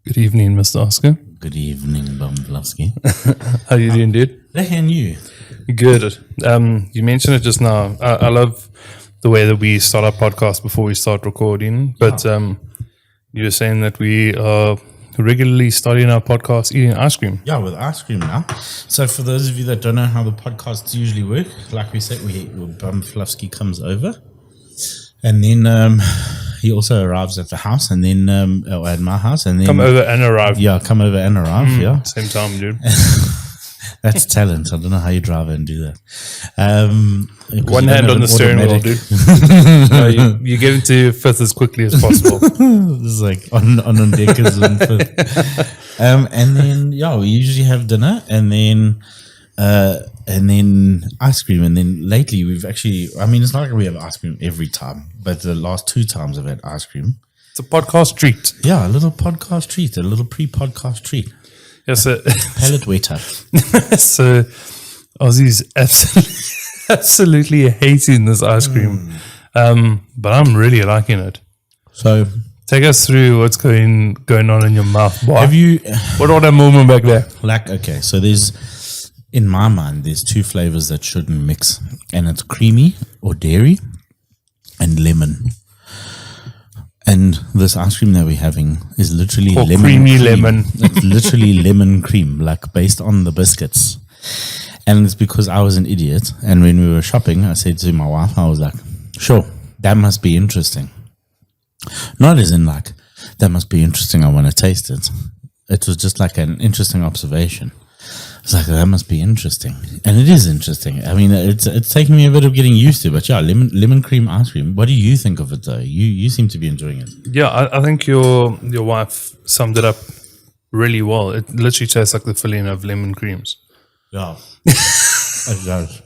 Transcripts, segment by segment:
Good evening, Mr. Oscar. Good evening, Bumfluffski. How you doing, dude? And you? Good. You mentioned it just now. I love the way that we start our podcast before we start recording. But you were saying that we are regularly starting our podcast eating ice cream. Yeah, with ice cream now. So for those of you that don't know how the podcasts usually work, like we said, Bumfluffski comes over. And then he also arrives at the house, and then at my house, and then Come over and arrive. Yeah, come over and arrive. Yeah, Same time, dude. that's talent. I don't know how you drive and do that. One hand on the steering wheel, dude. No, you get into fifth as quickly as possible. This is like on deckers and fifth. And then we usually have dinner, and then ice cream, and then lately we've actually, it's not like we have ice cream every time, but the last 2 times I've had ice cream. It's a podcast treat. Yeah, a little podcast treat, a little pre-podcast treat. Yes, sir. Palate wetter. So Aussie's absolutely hating this ice cream, but I'm really liking it. So take us through what's going on in your mouth. Boy. Have you? What all that movement back there? Okay, so in my mind, there's 2 flavors that shouldn't mix, and it's creamy or dairy and lemon. And this ice cream that we're having is literally lemon creamy cream. lemon. It's literally lemon cream, like based on the biscuits. And it's because I was an idiot. And when we were shopping, I said to my wife, I was like, sure, that must be interesting. Not as in like, that must be interesting, I want to taste it. It was just like an interesting observation. It's like, that must be interesting. And it is interesting. It's taken me a bit of getting used to, but yeah, lemon cream ice cream. What do you think of it though? You seem to be enjoying it. Yeah, I think your wife summed it up really well. It literally tastes like the filling of lemon creams. Yeah. It does.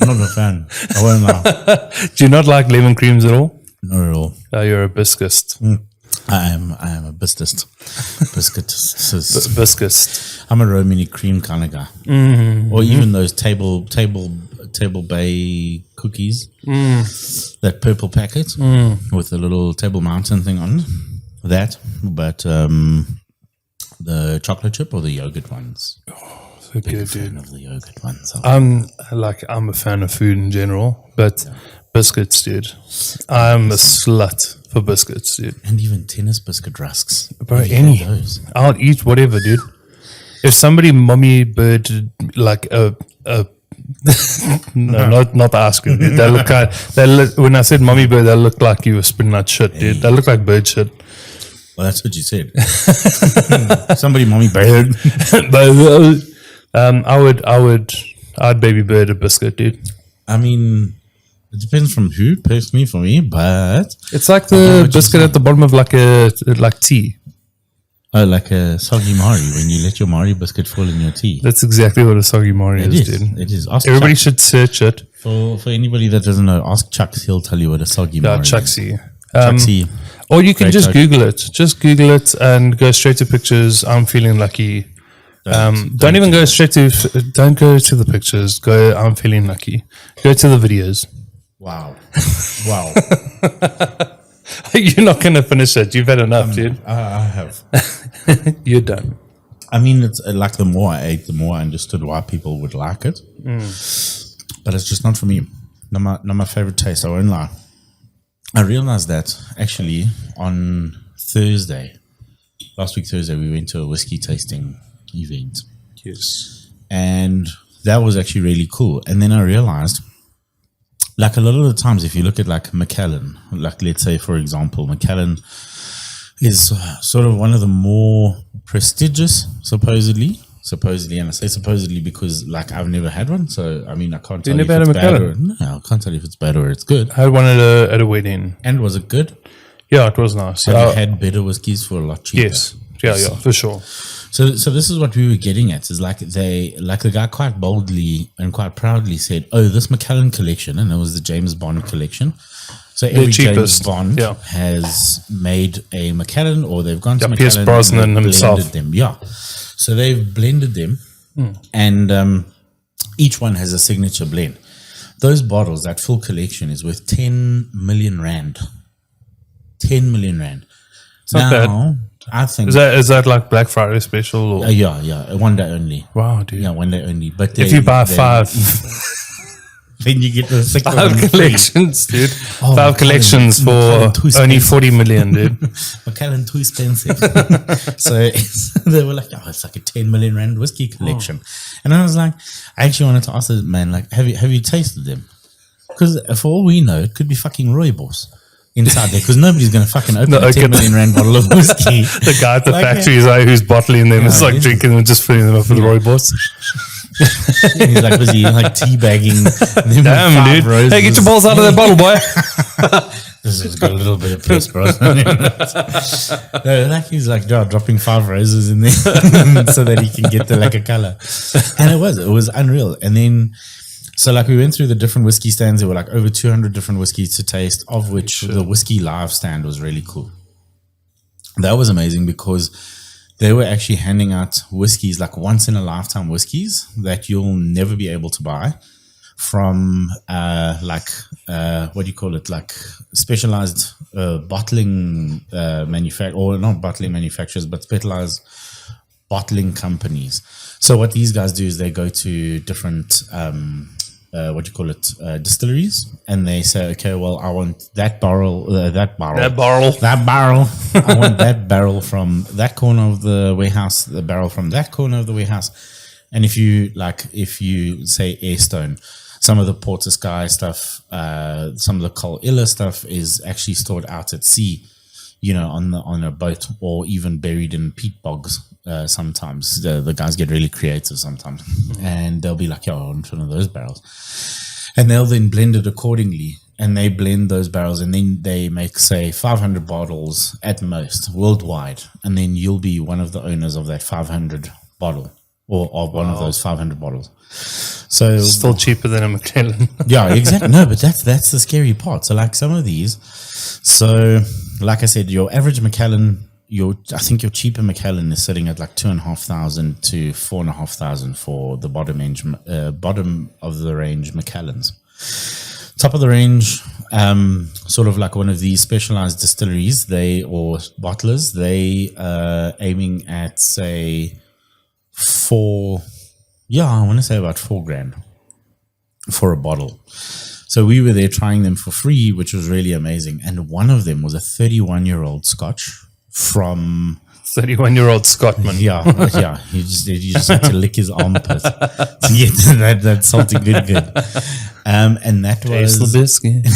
I'm not a fan. I won't lie. Do you not like lemon creams at all? Not at all. You're a biscuist. I am a biscuitist. Biscuist. I'm a Romany cream kind of guy. Or even those table bay cookies. That purple packet with the little Table Mountain thing on it. That. But the chocolate chip or the yogurt ones. So good, Fan of the yogurt ones. I'm a fan of food in general, but biscuits, dude. I'm a slut for biscuits, dude. And even tennis biscuit rusks. Bro, any. I'll eat whatever, dude. If somebody mommy bird like no, not the ice cream, dude. When I said mommy bird, they looked like you were spitting out shit, dude. They look like bird shit. Well, that's what you said. Somebody mommy bird. I'd baby bird a biscuit, dude. It depends from who, personally for me, but it's like the biscuit at the bottom of like tea. Oh, like a soggy Mari, when you let your Mari biscuit fall in your tea. That's exactly what a soggy Mari is, dude. It is. Everybody should search it. For anybody that doesn't know, ask Chucks, he'll tell you what a soggy Mari is. Chucksy. Or you can just Google it. Just Google it and go straight to pictures. I'm feeling lucky. Don't go to the pictures. Go, I'm feeling lucky. Go to the videos. Wow. You're not going to finish it. You've had enough, dude. I have. You're done. It's like the more I ate, the more I understood why people would like it. But it's just not for me. Not my favorite taste. I won't lie. I realized that actually on last week Thursday, we went to a whiskey tasting event. Yes. And that was actually really cool. And then I realized, like a lot of the times, if you look at like Macallan, like let's say, for example, Macallan is sort of one of the more prestigious, supposedly, and I say supposedly because like I've never had one, so I can't tell you if it's bad or no, I can't tell you if it's bad or it's good. I had one at a wedding. And was it good? Yeah, it was nice. Have you had better whiskeys for a lot cheaper? Yes. Yeah, for sure. So this is what we were getting at, is like the guy quite boldly and quite proudly said, oh, this Macallan collection, and it was the James Bond collection. So every James Bond has made a Macallan, or they've gone to Macallan. Pierce Brosnan himself. Them. Yeah. So they've blended them, and each one has a signature blend. Those bottles, that full collection, is worth 10 million rand. 10 million rand. It's not bad. I think Is that like Black Friday special? Or? yeah, one day only. Wow, dude. Yeah, one day only. But if you buy 5, then you get the 6 5 collections, dude. Oh, 5 collections for only 40 million, dude. Macallan too expensive. So they were like, oh, it's like a 10 million rand whiskey collection. And I was like, I actually wanted to ask the man, like, have you tasted them? Because for all we know, it could be fucking rooibos inside there, because nobody's going to fucking open a 10 million rand bottle of whiskey. The guy at the factory is like, who's bottling them, is like drinking them and just filling them up with rooibos. He's like busy like teabagging. Damn, dude. Roses. Hey, get your balls out of that bottle, boy. This has got a little bit of piss, bro. No, like he's like dropping 5 roses in there so that he can get the lacquer color. And it was unreal. And then, so like we went through the different whiskey stands. There were like over 200 different whiskeys to taste, of which the Whiskey Live stand was really cool. That was amazing because they were actually handing out whiskeys, like once in a lifetime whiskeys that you'll never be able to buy from what do you call it? Like specialized bottling or not bottling manufacturers, but specialized bottling companies. So what these guys do is they go to different distilleries, and they say, okay, well, I want that barrel. I want that barrel from that corner of the warehouse, the barrel from that corner of the warehouse. And if you say Airstone, some of the Porter Sky stuff, some of the Col Illa stuff is actually stored out at sea, on a boat, or even buried in peat bogs. Sometimes the guys get really creative sometimes, and they'll be like, I want one of those barrels, and they'll then blend it accordingly, and they blend those barrels, and then they make, say, 500 bottles at most worldwide, and then you'll be one of the owners of that 500 bottle, or of one of those 500 bottles. So still cheaper than a Macallan. Yeah, exactly. No, but that's the scary part. So like some of these, so like I said, your average Macallan, I think your cheaper Macallan is sitting at like 2,500 to 4,500 for the bottom of the range Macallans. Top of the range, sort of like one of these specialized distilleries, or bottlers, they aiming at, say, I want to say about $4,000 for a bottle. So we were there trying them for free, which was really amazing. And one of them was a 31-year-old Scotch from 31-year-old Scotsman. Yeah. He just had to lick his armpit to get that salty good. And that was the biscuit.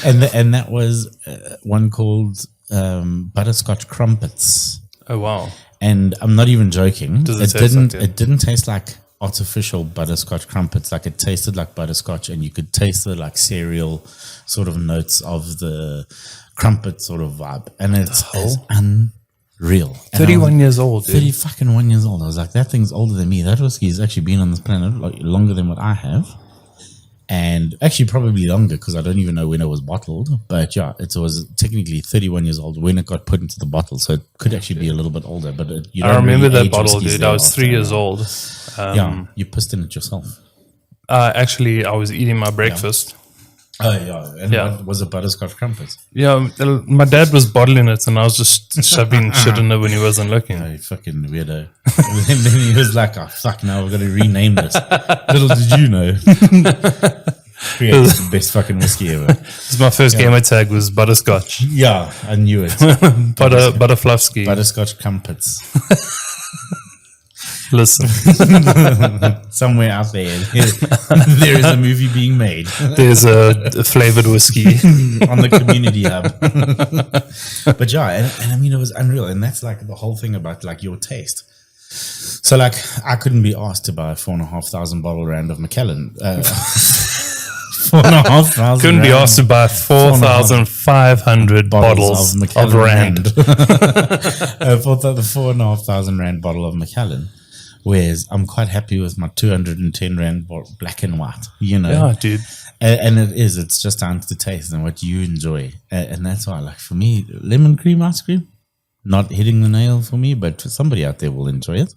and that was one called butterscotch crumpets. Oh wow! And I'm not even joking. It didn't taste like artificial butterscotch crumpets. Like it tasted like butterscotch, and you could taste the like cereal sort of notes of the crumpet sort of vibe, and it's unreal. 31 years old, dude. 31 years old. I was like, that thing's older than me. That whiskey has actually been on this planet like longer than what I have, and actually probably longer because I don't even know when it was bottled. But yeah, it was technically 31 years old when it got put into the bottle, so it could actually be a little bit older. But I remember that bottle, dude. I was 3 years old. You pissed in it yourself. Actually, I was eating my breakfast. Oh, yeah. And what was a butterscotch crumpet? Yeah, my dad was bottling it, and I was just shoving shit in it when he wasn't looking. Oh, you fucking weirdo. And then he was like, oh, fuck, now we've got to rename this. Little did you know. Created the best fucking whiskey ever. My first gamer tag was butterscotch. Yeah, I knew it. Butterfluffski. Butterscotch crumpets. Listen. Somewhere out there is a movie being made. There's a flavored whiskey on the community hub. But yeah, and I mean, it was unreal. And that's like the whole thing about like your taste. So like, I couldn't be asked to buy a 4,500 bottle rand of Macallan. 4,500. Couldn't be asked to buy 4,500 bottles of rand. For the 4,500 rand bottle of Macallan. Whereas I'm quite happy with my 210 rand black and white, Yeah, dude. And it's just down to the taste and what you enjoy. And that's why, like, for me, lemon cream ice cream, not hitting the nail for me, but somebody out there will enjoy it.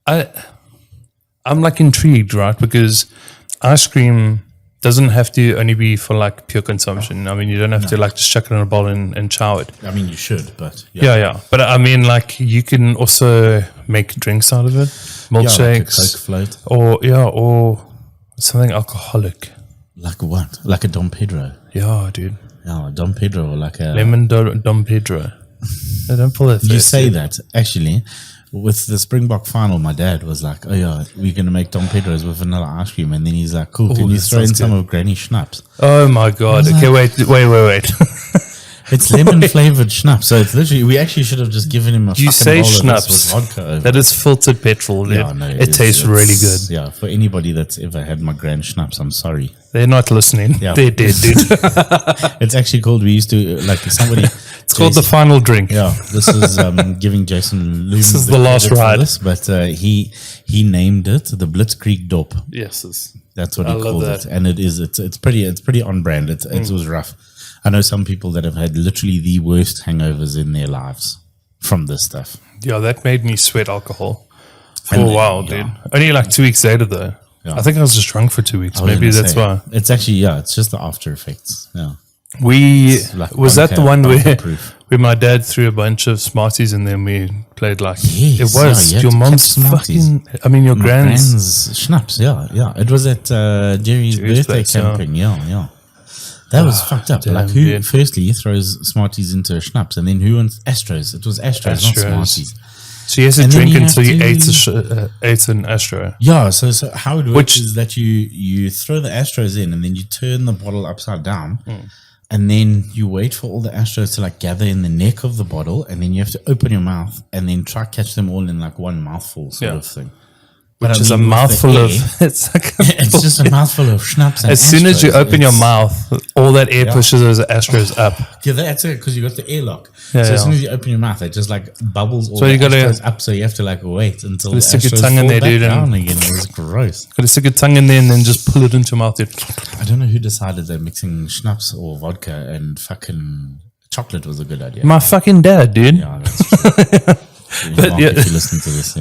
I'm like intrigued, right? Because ice cream Doesn't have to only be for like pure consumption. I mean, you don't have to like just chuck it in a bowl and chow it. I mean, you should, but yeah. But I mean, like you can also make drinks out of it, milkshakes, like a Coke float, or something alcoholic. Like what? Like a Dom Pedro. Yeah, dude. Yeah, Dom Pedro, or like a lemon Dom Pedro. Don't pull it. You say that actually. With the Springbok final, my dad was like, "Oh yeah, we're gonna make Dom Pedro's with vanilla ice cream," and then he's like, "Cool, can you throw in some of Granny Schnapps?" Oh my god! Okay, wait. It's lemon flavored schnapps, so it's literally. We actually should have just given him a. You say schnapps with vodka over. That is filtered petrol. Dude. Yeah, no, it tastes really good. Yeah, for anybody that's ever had my Grand Schnapps, I'm sorry. They're not listening. Yeah. They're dead, dude. It's actually called. We used to like somebody. It's called the final drink. Yeah, this is giving Jason. This is the last ride. But he named it the Blitzkrieg Dop. Yes, that's what he called it, and it is. It's pretty on brand. It was rough. I know some people that have had literally the worst hangovers in their lives from this stuff. Yeah, that made me sweat alcohol for a while, dude. Only like 2 weeks later, though. Yeah. I think I was just drunk for 2 weeks. Maybe that's why. It's actually, it's just the after effects. Yeah. Was that the one where my dad threw a bunch of Smarties and then we played like yes, it was your mom's fucking. I mean, your grand's schnapps. Yeah. It was at Jerry's birthday camping. Yeah. That was fucked up. Damn, like who? Firstly, throws Smarties into schnapps, and then who wants Astros? It was Astros, not Smarties. So you have to drink until you ate an Astro. Yeah. So how it works is that you throw the Astros in, and then you turn the bottle upside down, and then you wait for all the Astros to like gather in the neck of the bottle, and then you have to open your mouth and then try catch them all in like one mouthful sort of thing. Which is a mouthful of. It's just a mouthful of schnapps. And as soon as you open your mouth, all that air pushes those Astros up. Yeah, that's it, because you got the airlock. So as soon as you open your mouth, it just like bubbles all the Astros up. So you have to like wait until the stick Astros your tongue in there, dude, down again. It was gross. Got to stick your tongue in there and then just pull it into your mouth, dude. I don't know who decided that mixing schnapps or vodka and fucking chocolate was a good idea. My fucking dad, dude. Yeah, that's true. But if you listen to this,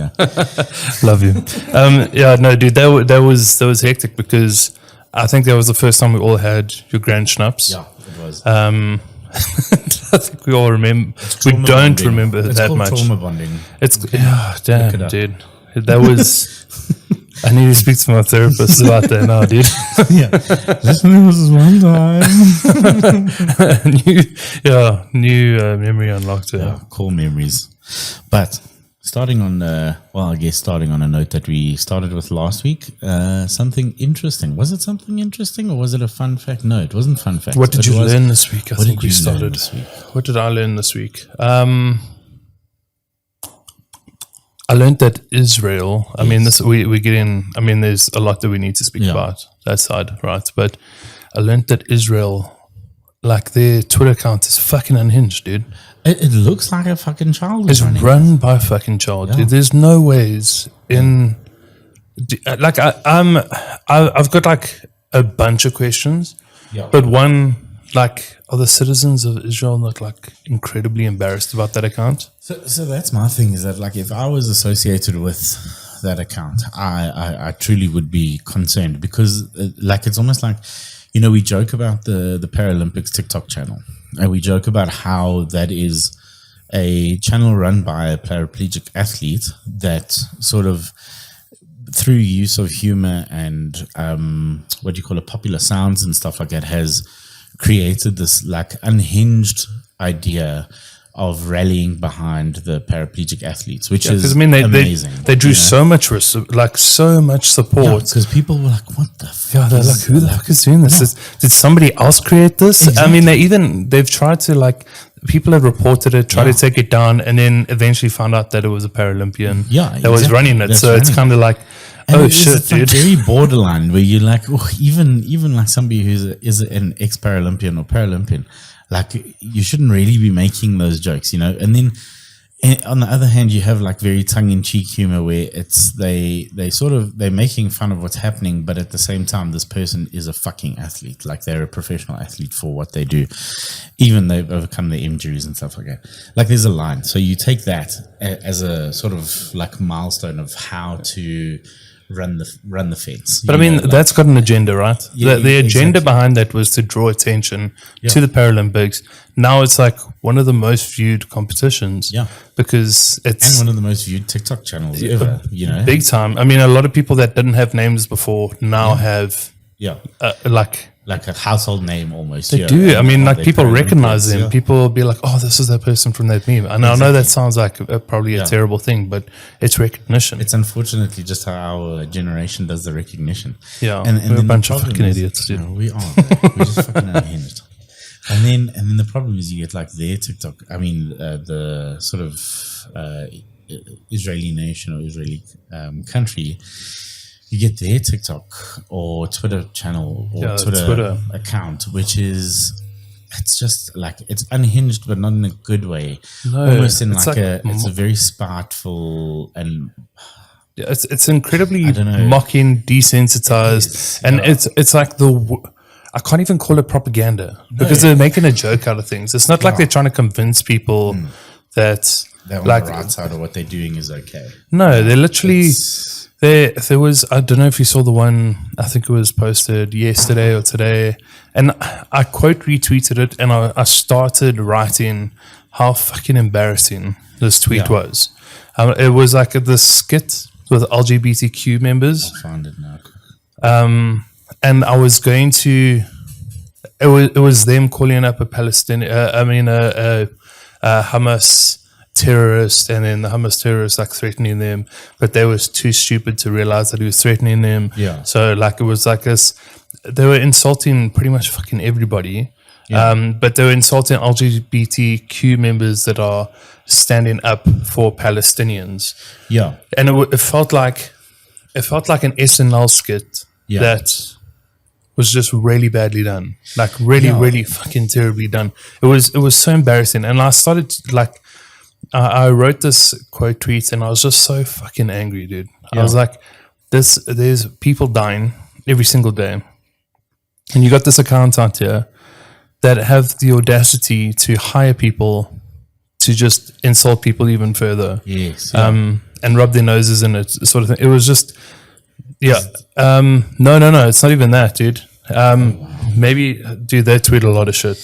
love you. Dude, that was hectic because I think that was the first time we all had your grand schnapps. Yeah, it was. I think we all remember. We don't remember that much. It's trauma bonding. It's damn, dude. That was. I need to speak to my therapist about that now, dude. Listen, this is one time. new memory unlocked. Cool memories. But starting on a note that we started with last week, something interesting. Was it something interesting or was it a fun fact? No, it wasn't fun fact. What did you learn this week? I think we started. What did I learn this week? I learned that Israel, I mean, we get in, I mean, there's a lot that we need to speak about that side, right? But I learned that Israel, like their Twitter account is fucking unhinged, dude. It looks like a fucking child. It's run by a fucking child, dude. There's no ways in, like I've got like a bunch of questions, but one, like, are the citizens of Israel not like incredibly embarrassed about that account? So that's my thing, is that like if I was associated with that account, I truly would be concerned, because like it's almost like, you know, we joke about the Paralympics TikTok channel, and we joke about how that is a channel run by a paraplegic athlete that sort of, through use of humor and what do you call it, popular sounds and stuff like that, has created this like unhinged idea of rallying behind the paraplegic athletes, which is amazing. They drew so much support, because people were like, "What the fuck?" Yeah, they're like, "Who the fuck is doing this? Did somebody else create this?" Exactly. I mean, they've tried to, like, people had reported it, tried to take it down, and then eventually found out that it was a Paralympian that was running it. It's kind of like, oh shit, dude. Like very borderline, where you're like, even like somebody who is an ex-Paralympian or Paralympian, like, you shouldn't really be making those jokes, you know. And then on the other hand, you have like very tongue-in-cheek humor where it's they're making fun of what's happening, but at the same time, this person is a fucking athlete. Like, they're a professional athlete for what they do, even they've overcome their injuries and stuff like that. Like, there's a line, so you take that as a sort of like milestone of how to run the fence. But I mean, that's got an agenda, right? The agenda behind that was to draw attention to the Paralympics. Now it's like one of the most viewed competitions. Yeah. Because it's... And one of the most viewed TikTok channels ever, Big time. I mean, a lot of people that didn't have names before now have... Yeah. Like a household name almost. They do. I mean, like people recognize them. People will be like, oh, this is that person from that meme. And I know that sounds like probably a terrible thing, but it's recognition. It's unfortunately just how our generation does the recognition. Yeah. And we're a bunch of fucking idiots, dude. We are. We're just fucking unhinged. And then the problem is you get like their TikTok. I mean, the sort of Israeli nation or Israeli country. You get their TikTok or Twitter channel or Twitter account, which is, it's just like, it's unhinged, but not in a good way. No, almost in it's a very spiteful and... It's incredibly mocking, desensitized, and it's like I can't even call it propaganda because they're making a joke out of things. It's not like they're trying to convince people that they're on the right side or what they're doing is okay. No, they're literally... There was, I don't know if you saw the one, I think it was posted yesterday or today, and I quote retweeted it, and I started writing how fucking embarrassing this tweet was. It was like this skit with LGBTQ members. I found it now. And I was going to, it was them calling up a Palestinian, a Hamas terrorist, and then the Hamas terrorists like threatening them, but they was too stupid to realize that he was threatening them. Yeah. So like it was like this, they were insulting pretty much fucking everybody. Yeah. But they were insulting LGBTQ members that are standing up for Palestinians. Yeah. And it felt like an SNL skit that was just really badly done. Like really fucking terribly done. It was so embarrassing. And I started I wrote this quote tweet and I was just so fucking angry, dude. I was like, there's people dying every single day. And you got this account out here that have the audacity to hire people to just insult people even further. Yes. And rub their noses in it, sort of thing. It was just, no, it's not even that, dude. Maybe, dude, they tweet a lot of shit.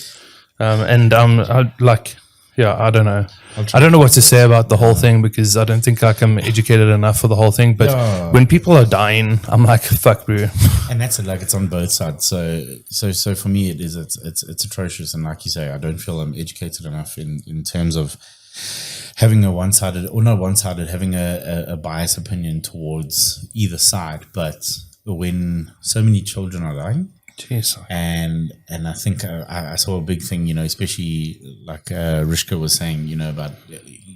I don't know. I don't know what to say about the whole thing because I don't think I'm educated enough for the whole thing. But when people are dying, I'm like, fuck, bro. And that's it. Like it's on both sides. So for me, it's atrocious. And like you say, I don't feel I'm educated enough in terms of having having a biased opinion towards either side. But when so many children are dying. Jeez. And I think I saw a big thing, especially like Rishka was saying, about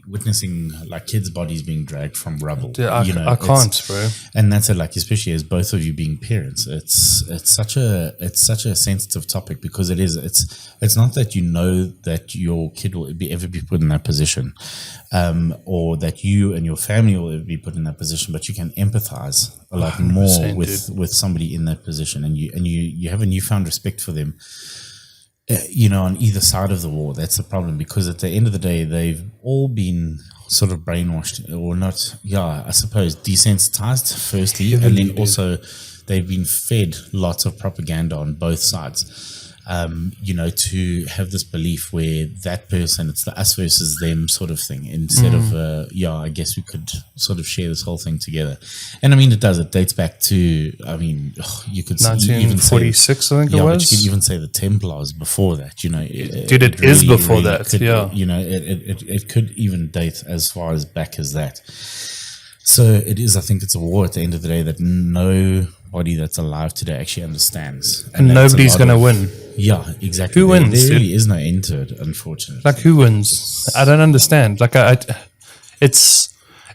witnessing like kids' bodies being dragged from rubble. Dude, I can't, bro. And that's it. Like especially as both of you being parents, it's such a sensitive topic because it's not that that your kid will ever be put in that position, or that you and your family will ever be put in that position, but you can empathize a lot more with somebody in that position, and you have a newfound respect for them. On either side of the war. That's the problem, because at the end of the day, they've all been sort of brainwashed or not. Yeah, I suppose desensitized firstly, and then also they've been fed lots of propaganda on both sides. To have this belief where that person, it's the us versus them sort of thing, instead of, I guess we could sort of share this whole thing together. And I mean, it dates back to, you could 1946, I think it was. But you could even say the Templars before that, Dude, it is before that, yeah. It could even date as far as back as that. So it is, I think it's a war at the end of the day that nobody that's alive today actually understands. And nobody's going to win. Yeah, exactly. Who wins? There really is no end to it, unfortunately. Like, who wins? I don't understand. Like, it's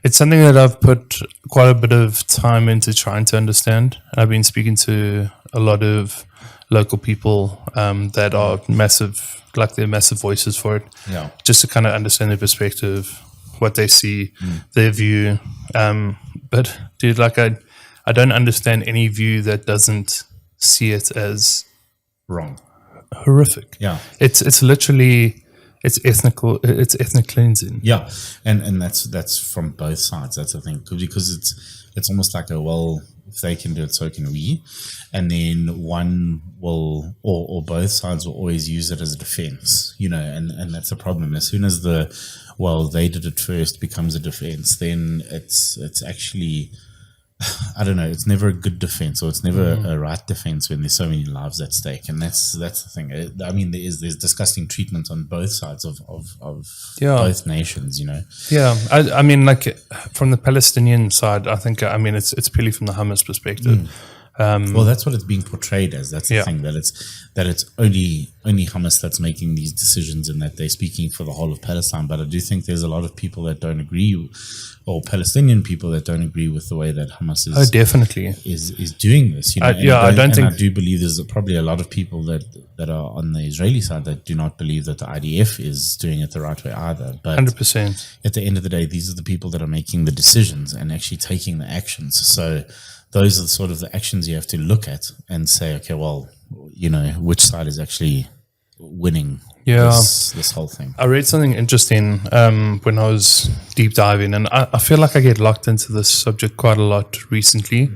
something that I've put quite a bit of time into trying to understand. I've been speaking to a lot of local people that are massive, like they're massive voices for it. Yeah. Just to kind of understand their perspective, what they see, their view. But dude, like I don't understand any view that doesn't see it as wrong, horrific. Yeah, it's literally It's ethnic cleansing. Yeah, and that's from both sides. That's the thing, because it's almost like if they can do it, so can we. And then one will, or both sides will always use it as a defense, and that's a problem. As soon as they did it first becomes a defense, then it's actually, I don't know, it's never a good defense, or it's never a right defense when there's so many lives at stake. And that's the thing. I mean, there's disgusting treatment on both sides of both nations, Yeah, I mean, like from the Palestinian side, I think, it's purely from the Hamas perspective. Well, that's what it's being portrayed as. That's the thing, that it's only Hamas that's making these decisions, and that they're speaking for the whole of Palestine. But I do think there's a lot of people that don't agree, or Palestinian people that don't agree with the way that Hamas is. Oh, definitely is doing this. I do believe there's probably a lot of people that are on the Israeli side that do not believe that the IDF is doing it the right way either. But 100%. At the end of the day, these are the people that are making the decisions and actually taking the actions. So those are sort of the actions you have to look at and say, okay, well, which side is actually winning this whole thing. I read something interesting when I was deep diving, and I feel like I get locked into this subject quite a lot recently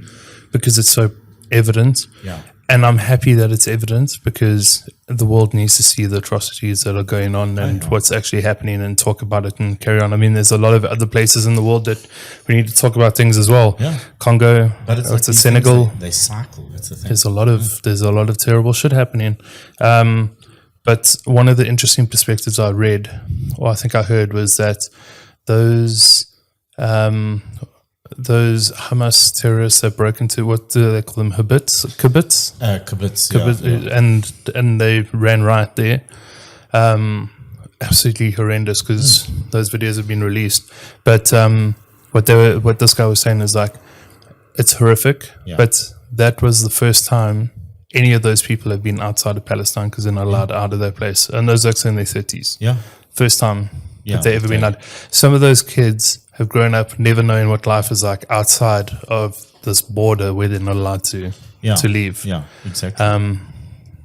because it's so evident. Yeah. And I'm happy that it's evident, because the world needs to see the atrocities that are going on and what's actually happening, and talk about it and carry on. I mean, there's a lot of other places in the world that we need to talk about things as well. Yeah. Congo, but it's like Senegal. They cycle. That's the thing. There's a lot of terrible shit happening. But one of the interesting perspectives I read, or I think I heard, was that those Hamas terrorists that broke into, what do they call them? Kibbutz? Yeah. And they ran right there. Absolutely horrendous, because those videos have been released. But what this guy was saying is like, it's horrific, but that was the first time any of those people have been outside of Palestine, because they're not allowed out of their place. And those are actually in their 30s. Yeah. First time that they've ever been out. Some of those kids have grown up never knowing what life is like outside of this border where they're not allowed to leave. Yeah, exactly.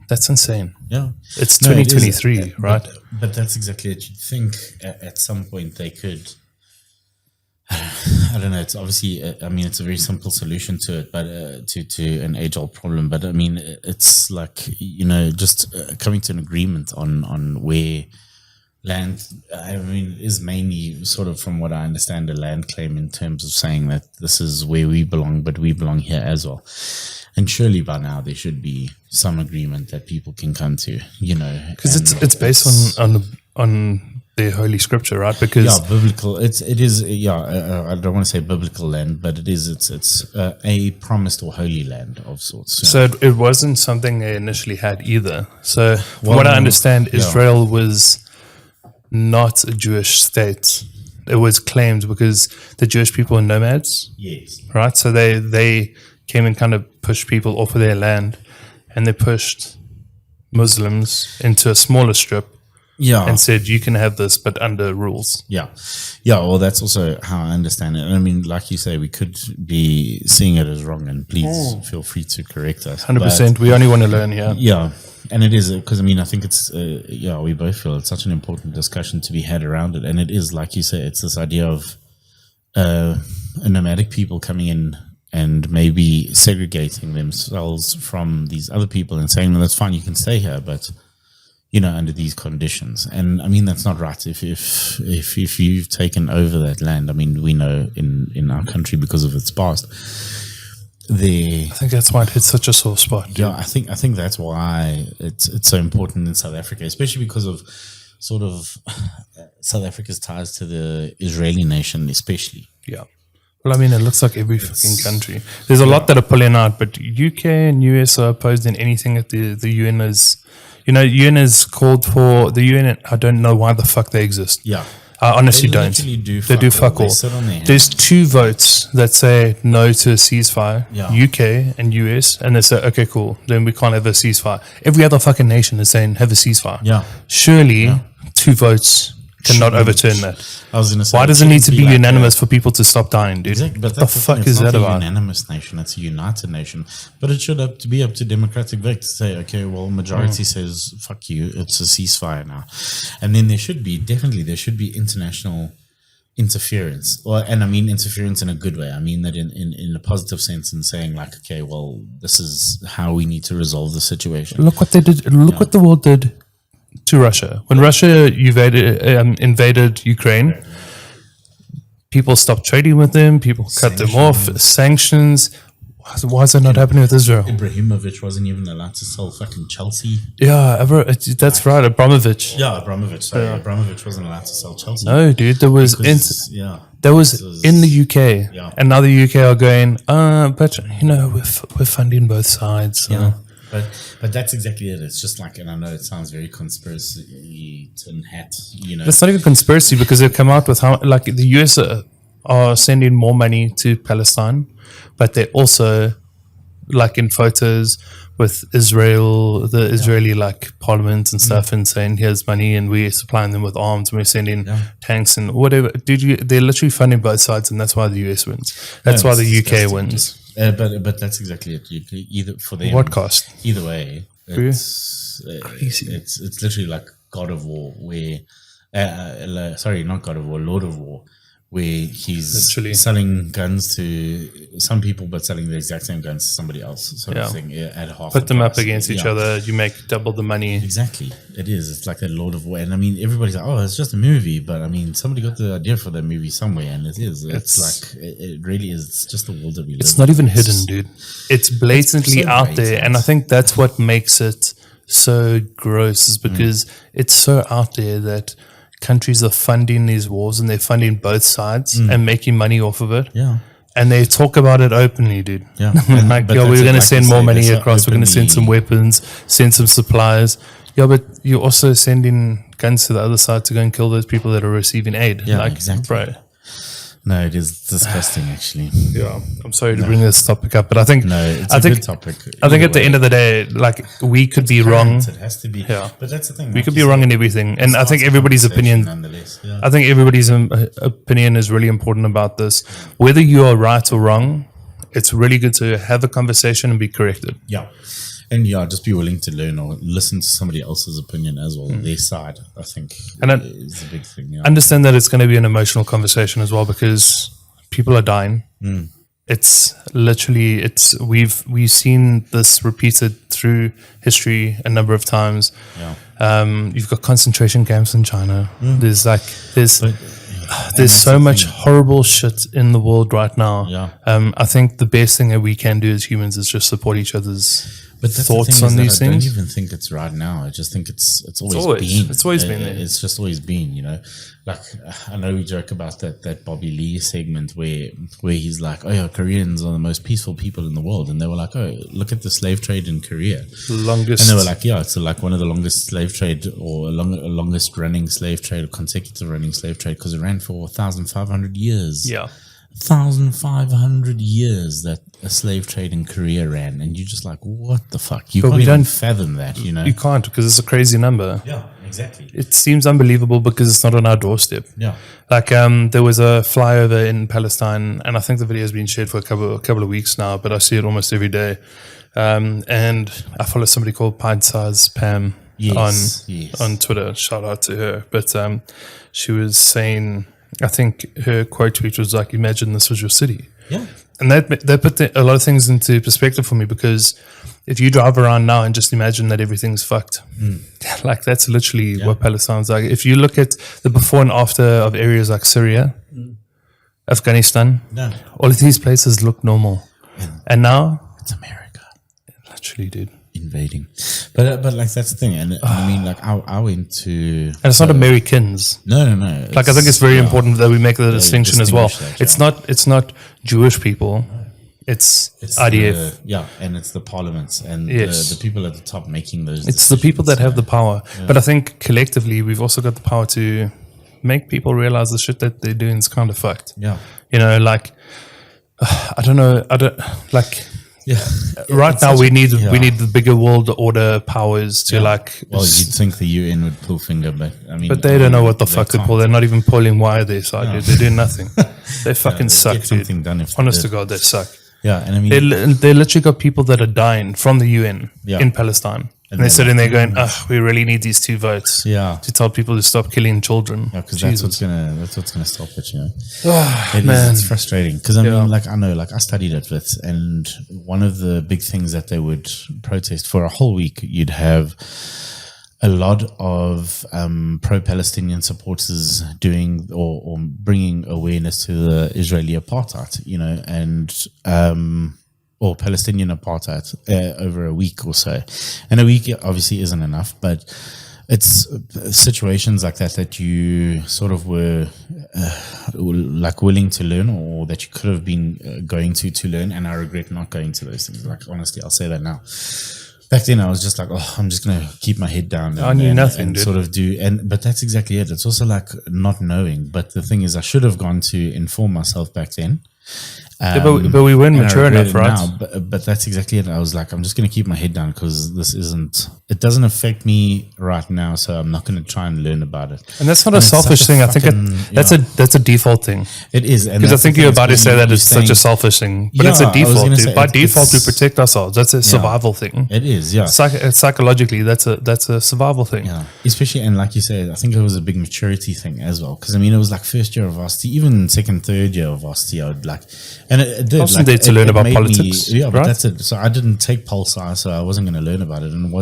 That's insane. Yeah. It's 2023, right? But that's exactly it. You'd think at some point they could, I don't know, it's obviously, it's a very simple solution to it, but to an age-old problem. But I mean, it's like, just coming to an agreement on where land, is mainly, sort of from what I understand, a land claim, in terms of saying that this is where we belong, but we belong here as well. And surely by now there should be some agreement that people can come to, because it's based on the Holy Scripture, right? Because biblical. It is. I don't want to say biblical land, but it is. It's a promised or holy land of sorts. So it wasn't something they initially had either. So from what I understand, Israel was not a Jewish state. It was claimed because the Jewish people are nomads. Yes. Right? So they came and kind of pushed people off of their land, and they pushed Muslims into a smaller strip. Yeah. And said, you can have this, but under rules. Yeah. Yeah, well, that's also how I understand it. And I mean, like you say, we could be seeing it as wrong, and please feel free to correct us. 100%. We only want to learn here. Yeah. And it is, because I think it's, we both feel it's such an important discussion to be had around it. And it is, like you say, it's this idea of a nomadic people coming in and maybe segregating themselves from these other people and saying, well, that's fine, you can stay here, but under these conditions. And I mean, that's not right. If you've taken over that land, we know in our country, because of its past, I think that's why it hits such a sore spot. Yeah, I think that's why it's so important in South Africa, especially because of sort of South Africa's ties to the Israeli nation, especially. Yeah. Well, it looks like every fucking country. There's a lot that are pulling out, but UK and US are opposed in anything that the UN is. UN is called for the UN. I don't know why the fuck they exist. Yeah. I honestly don't. They do fuck all. There's 2 votes that say no to a ceasefire, UK and US, and they say, okay, cool, then we can't have a ceasefire. Every other fucking nation is saying have a ceasefire. Yeah. Surely 2 votes cannot overturn that. I was going to say, why does it need to be like unanimous for people to stop dying, dude? Exactly, but what the fuck is that about? It's not a unanimous nation, it's a united nation. But it should be up to democratic vote to say, okay, well, majority says, fuck you, it's a ceasefire now. And then there should be international interference, and I mean interference in a good way. I mean that in a positive sense, and saying like, okay, well, this is how we need to resolve the situation. Look what they did. Look what the world did to Russia. When Russia invaded Ukraine, people stopped trading with them. People cut them off. Sanctions. Why is that not happening with Israel? Ibrahimovic wasn't even allowed to sell fucking Chelsea. Yeah, that's right. Abramovich. Yeah, Abramovich. Sorry, Abramovich wasn't allowed to sell Chelsea. No, dude, there was in the UK, and now the UK are going. But you know, we're funding both sides. So. Yeah, but that's exactly it. It's just like, and I know it sounds very conspiracy tin hat. You know, it's not even conspiracy because they've come out with how like the US are sending more money to Palestine. But they also, like in photos with Israel, the Israeli like parliament and stuff, and saying here's money, and we're supplying them with arms, and we're sending tanks and whatever. They're literally funding both sides, and that's why the US wins. That's why the UK wins. But that's exactly it. Either for them, what cost? Either way, it's crazy. It's literally like God of War, where sorry, not God of War, Lord of War. Where he's literally selling guns to some people, but selling the exact same guns to somebody else, sort of thing, at half. Put them up against each other, you make double the money. Exactly, it is. It's like that Lord of War, and I mean, everybody's like, "Oh, it's just a movie," but I mean, somebody got the idea for that movie somewhere, and it is. It's like it really is. It's just the world that we live. It's not even hidden, dude. It's blatantly out there, and I think that's what makes it so gross, is because it's so out there that countries are funding these wars, and they're funding both sides and making money off of it. Yeah. And they talk about it openly, dude. Yeah. Like, we're going to send more money across. We're going to send some weapons, send some supplies. Yeah, but you're also sending guns to the other side to go and kill those people that are receiving aid. Yeah, like, exactly. Bro. No, it is disgusting, actually. Yeah, I'm sorry to bring this topic up, but I think it's a good topic. I think at the end of the day, like, we could be wrong. It has to be. Yeah, but that's the thing. We could be wrong in everything, and I think everybody's opinion. Nonetheless, I think everybody's opinion is really important about this. Whether you are right or wrong, it's really good to have a conversation and be corrected. Yeah. And just be willing to learn or listen to somebody else's opinion as well, their side, I think, is a big thing. Yeah. Understand that it's going to be an emotional conversation as well, because people are dying. It's literally, we've seen this repeated through history a number of times. Yeah. You've got concentration camps in China. There's so much horrible shit in the world right now. Yeah. I think the best thing that we can do as humans is just support each other's thoughts on these things. I don't even think it's right now. I just think it's always been. It's always been there. It's just always been, you know. Like, I know we joke about that Bobby Lee segment where he's like, oh yeah, Koreans are the most peaceful people in the world, and they were like, oh, look at the slave trade in Korea. Longest. And they were like, yeah, it's like one of the longest slave trade, or longest running slave trade, or consecutive running slave trade, because it ran for 1,500 years. Yeah. 1,500 years that a slave trade in Korea ran, and you're just like, what the fuck? You can't even fathom that, you know? You can't, because it's a crazy number. Yeah, exactly. It seems unbelievable because it's not on our doorstep. Yeah. Like, there was a flyover in Palestine, and I think the video has been shared for a couple of weeks now, but I see it almost every day. And I follow somebody called Pint Size Pam on Twitter. Shout out to her. But she was saying, I think her quote tweet was like, imagine this was your city. Yeah. And that put a lot of things into perspective for me, because if you drive around now and just imagine that everything's fucked, like, that's literally what Palestine's like. If you look at the before and after of areas like Syria, Afghanistan, all of these places look normal. And now it's America. Literally, dude. Invading, but like, that's the thing, and I mean, like, I went to, and it's not Americans. No. Like, I think it's very important that we make the distinction as well. It's not Jewish people. It's IDF. And it's the parliaments and the people at the top making those. It's the people that have the power. Yeah. But I think collectively we've also got the power to make people realize the shit that they're doing is kind of fucked. Yeah, you know, like, I don't know. Right now we need the bigger world order powers to Well, you'd think the UN would pull finger, but I mean, but they don't know what the fuck they pull. They're not even pulling wire their side, dude. They're doing nothing. They fucking suck, dude. Honest to God, they suck. Yeah, and I mean, they literally got people that are dying from the UN in Palestine. And they're sitting there going, we really need these 2 votes to tell people to stop killing children. Yeah, because that's what's gonna stop it, you know. It's frustrating because I mean, like I know, like I studied at Wits, and one of the big things that they would protest for a whole week, you'd have a lot of pro-Palestinian supporters doing or bringing awareness to the Israeli apartheid, you know, and or Palestinian apartheid over a week or so. And a week obviously isn't enough, but it's situations like that you sort of were like willing to learn, or that you could have been going to learn. And I regret not going to those things. Like, honestly, I'll say that now. Back then I was just like, I'm just going to keep my head down. I knew nothing, dude. Sort of but that's exactly it. It's also like not knowing. But the thing is, I should have gone to inform myself back then. But we weren't mature enough, right? Now, but that's exactly it. I was like, I'm just going to keep my head down because it doesn't affect me right now, so I'm not going to try and learn about it. And that's not a selfish thing. I think that's a default thing. It is. Because I think you're about to say that it's such a selfish thing, but it's a default, dude. By default, we protect ourselves. That's a survival thing. It is, yeah. Psychologically, that's a survival thing. Yeah, especially, and like you said, I think it was a big maturity thing as well. Because I mean, it was like first year of varsity, even second, third year of varsity, I would like. And it did. Wasn't there to learn about politics? But that's it. So I didn't take pulsar, so I wasn't going to learn about it. And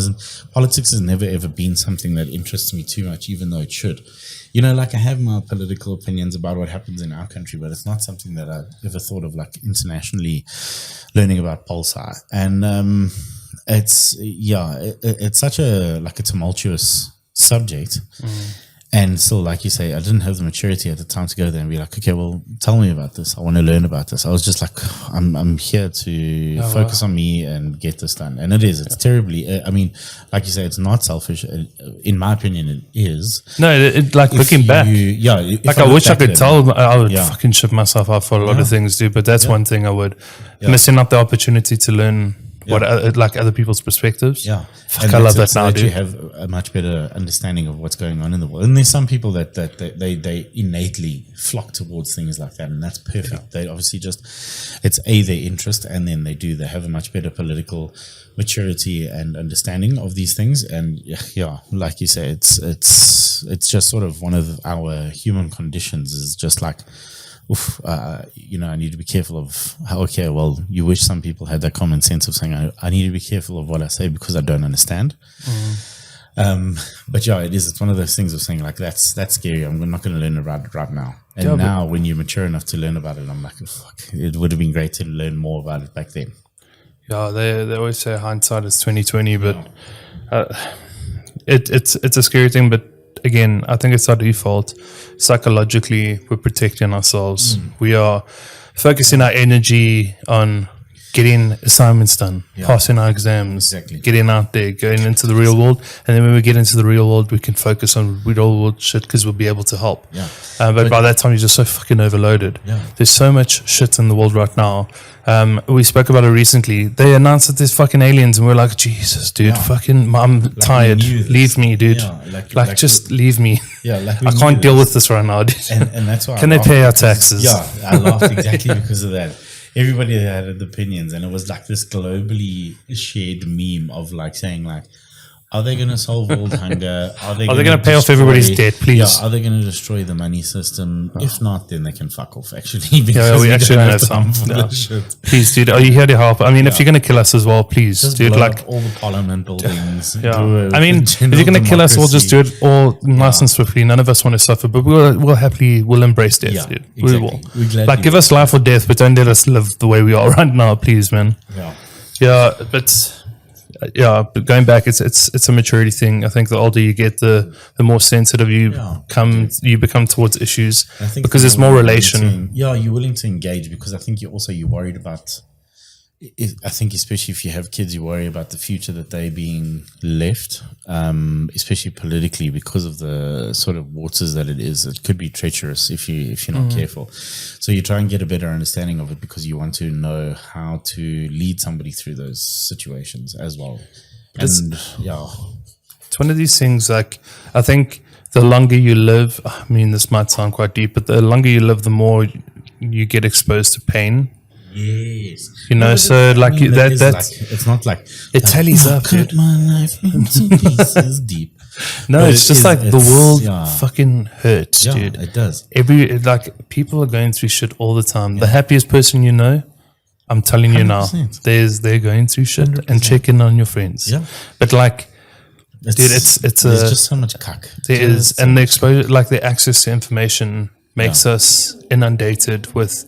politics has never ever been something that interests me too much, even though it should. You know, like I have my political opinions about what happens in our country, but it's not something that I ever thought of like internationally learning about pulsar. And it's such a tumultuous subject. And still, like you say, I didn't have the maturity at the time to go there and be like, okay, well, tell me about this. I want to learn about this. I was just like, I'm here to focus on me and get this done. And it's terribly, I mean, like you say, it's not selfish. In my opinion, it is. No, like looking back. I wish I could tell, I would fucking ship myself out for a lot of things, dude. But that's one thing I would. Missing out the opportunity to learn what other people's perspectives. Yeah. Fuck, I love that now, dude. You have a much better understanding of what's going on in the world. And there's some people that they innately flock towards things like that, and that's perfect. Yeah. They obviously it's their interest, and then they have a much better political maturity and understanding of these things. And like you say, it's just sort of one of our human conditions is just like, I need to be careful of you wish some people had that common sense of saying, I need to be careful of what I say because I don't understand. But it's one of those things of saying like, that's scary. I'm not going to learn about it right now. And now when you're mature enough to learn about it, I'm like, fuck, it would have been great to learn more about it back then. Yeah, they always say hindsight is 20/20, but it's a scary thing, but again, I think it's our default. Psychologically, we're protecting ourselves. We are focusing our energy on getting assignments done, passing our exams, getting out there, going into the real world. And then when we get into the real world, we can focus on real world shit because we'll be able to help. But by that time, you're just so fucking overloaded. There's so much shit in the world right now. We spoke about it recently. They announced that there's fucking aliens, and we're like, Jesus, dude, fucking, I'm tired. Leave me, dude. Just leave me. I can't deal with this right now, dude. And that's why can they pay our taxes? I laughed exactly because of that. Everybody had opinions, and it was like this globally shared meme of like saying like, are they going to solve world hunger? Are they going to pay off everybody's debt, please? Yeah, are they going to destroy the money system? If not, then they can fuck off, actually. We actually don't have time for that shit. Please, dude, are you here to help? I mean, if you're going to kill us as well, please, just dude. Blow like up all the parliament buildings. I mean, if you're going to kill us, we'll just do it all nice and swiftly. None of us want to suffer, but we'll embrace death, dude. Exactly. We will. Like, give us life or death, but don't let us live the way we are right now, please, man. But going back, it's a maturity thing. I think the older you get, the more sensitive you become towards issues because there's more relation. You're willing to engage because I think you're worried about I think especially if you have kids, you worry about the future that they're being left, especially politically, because of the sort of waters that it is. It could be treacherous if you're not careful. So you try and get a better understanding of it because you want to know how to lead somebody through those situations as well. It's one of these things. Like, I think the longer you live, I mean, this might sound quite deep, but the longer you live, the more you get exposed to pain. Yes, so like that's like, it's not like it tallies up. Cut my life into pieces deep. No, but it's just like the world fucking hurts, dude. It does. People are going through shit all the time. The happiest person you know, I'm telling you now, they're going through shit 100%. And check in on your friends. Yeah, but like. It's there's just so much cuck. There is, and the exposure, like the access to information, makes us inundated with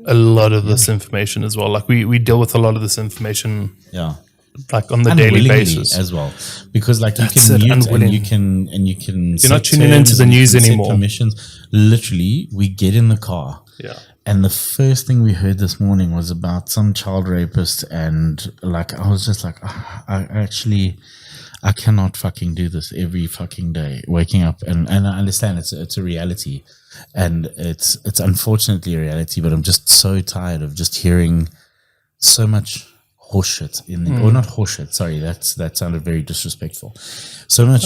a lot of this information as well. Like we deal with a lot of this information, like on the daily basis as well, because like you can mute and you can. You're not tuning into the news anymore. Permissions. Literally, we get in the car. Yeah. And the first thing we heard this morning was about some child rapist, and like I was just like, I cannot fucking do this every fucking day, waking up. And I understand it's a reality, and it's unfortunately a reality, but I'm just so tired of just hearing so much horseshit or not horseshit, sorry, that sounded very disrespectful. So much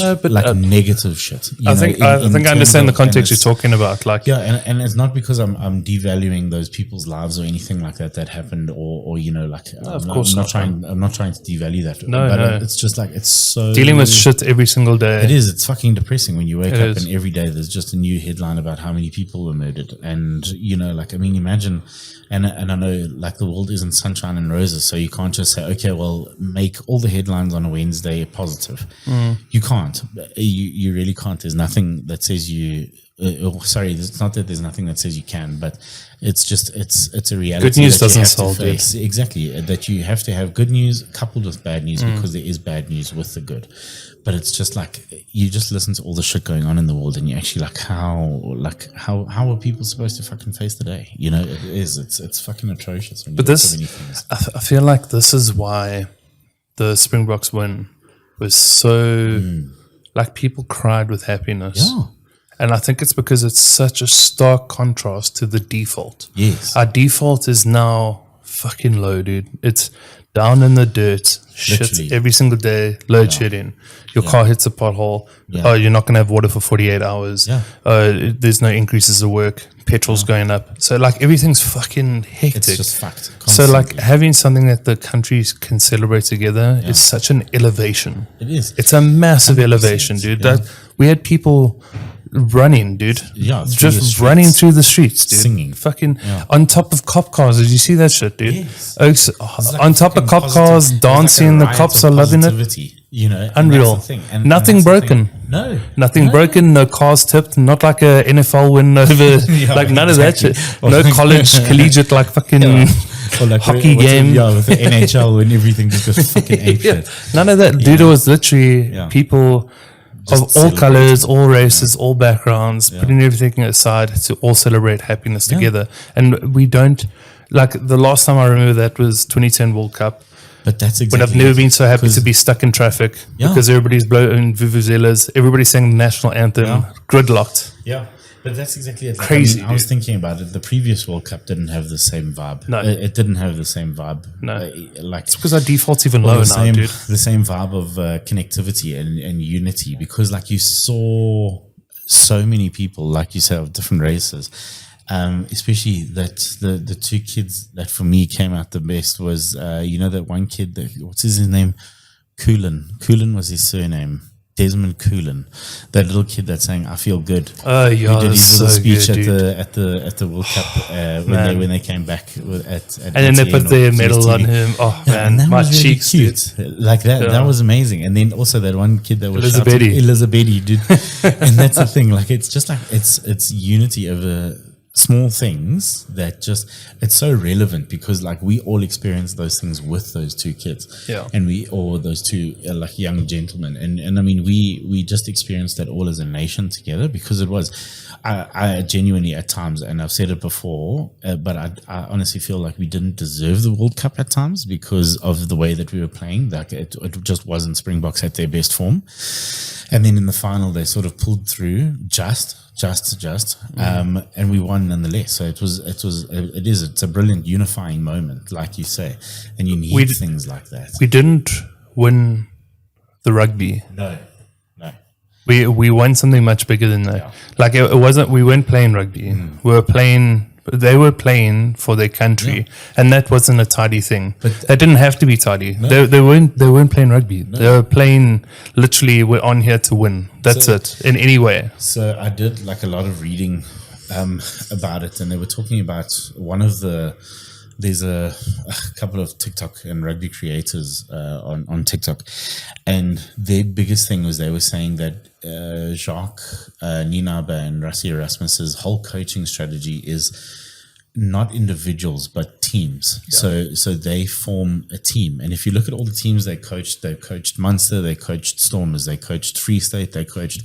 negative shit. I think I understand the context you're talking about. Like, and it's not because I'm devaluing those people's lives or anything like that happened, or of course I'm not trying to devalue that. No. It's just like it's so dealing with shit every single day. It is. It's fucking depressing when you wake up and every day there's just a new headline about how many people were murdered, and imagine. And I know like the world isn't sunshine and roses, so you can't just say, okay, well, make all the headlines on a Wednesday positive. You can't. You really can't. There's nothing that says you. It's not that there's nothing that says you can, but it's just it's a reality. Good news doesn't solve it. Exactly, that you have to have good news coupled with bad news because there is bad news with the good. But it's just like you just listen to all the shit going on in the world, and you actually how are people supposed to fucking face the day? It is. It's fucking atrocious. When you but this, I feel like this is why the Springboks win was so like people cried with happiness. Yeah. And I think it's because it's such a stark contrast to the default. Yes. Our default is now fucking low, dude. It's down in the dirt, shit every single day, load shedding. Your car hits a pothole. Oh, you're not going to have water for 48 hours. There's no increases of work. Petrol's going up. So, like, everything's fucking hectic. It's just fucked. Constantly. So, like, having something that the countries can celebrate together is such an elevation. It is. It's a massive elevation, dude. Yeah. That we had people running, dude. Yeah, just running through the streets, dude. Singing. Fucking on top of cop cars. Did you see that shit, dude? Yes. On top of cop cars, dancing. The cops are loving it. Unreal. Nothing broken. Nothing broken. No cars tipped. Not like a NFL win over. Like none of that shit. No collegiate like fucking. Or like hockey game. With the NHL when everything just goes fucking ape shit. None of that, dude. It was literally people of all colors, all races, all backgrounds, putting everything aside to all celebrate happiness together. And we don't, like, the last time I remember that was 2010 World Cup. But that's exactly. But I've never been so happy to be stuck in traffic because everybody's blowing vuvuzelas, everybody's saying the national anthem, gridlocked. Yeah. But that's exactly it. Like, Crazy. I was thinking about it. The previous World Cup didn't have the same vibe. No. It didn't have the same vibe. No. It's because our default's even lower now, dude. The same vibe of connectivity and unity, because like you saw so many people, like you said, of different races. Especially that the two kids that for me came out the best was, that one kid, what's his name? Coolen was his surname. Desmond Coolen, that little kid that's saying "I feel good." Oh yeah, he did his little speech good, at the World Cup when they came back at and then they put their medal on him. Oh man, my really cheeks, cute. Dude. Like that. Yeah. That was amazing. And then also that one kid that was Elizabeth, dude. And that's the thing. Like it's just like it's unity over small things that just, it's so relevant because like we all experience those things with those two kids, and those two like young gentlemen, and I mean we just experienced that all as a nation together, because it was, I genuinely at times, and I've said it before, but I honestly feel like we didn't deserve the World Cup at times because of the way that we were playing. Like it just wasn't Springboks at their best form, and then in the final they sort of pulled through and we won nonetheless. So it's a brilliant unifying moment, like you say, and you need things like that. We didn't win the rugby. No. We won something much bigger than that. Yeah. Like it wasn't. We weren't playing rugby. We were playing. They were playing for their country, and that wasn't a tidy thing. But that didn't have to be tidy. No. They weren't playing rugby. No. They were playing literally. We're on here to win. That's it. In any way. So I did like a lot of reading about it, and they were talking about there's a couple of TikTok and rugby creators on TikTok, and their biggest thing was they were saying that Jacques Nienaber and Rassie Erasmus's whole coaching strategy is not individuals but teams. Yeah. So they form a team, and if you look at all the teams they coached Munster, they coached Stormers, they coached Free State, they coached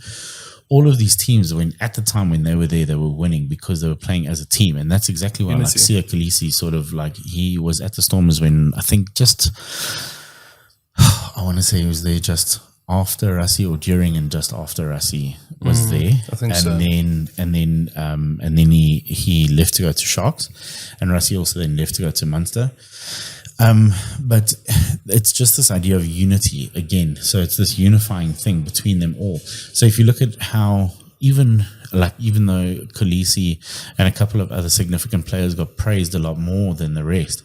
all of these teams. When at the time when they were there, they were winning because they were playing as a team, and that's exactly why like Sia Khaleesi sort of like he was at the Stormers when I think I want to say he was there just after Rassie or during and just after Rassie was there. I think and then he left to go to Sharks, and Rassie also then left to go to Munster. But it's just this idea of unity again. So it's this unifying thing between them all. So if you look at how even though Khaleesi and a couple of other significant players got praised a lot more than the rest,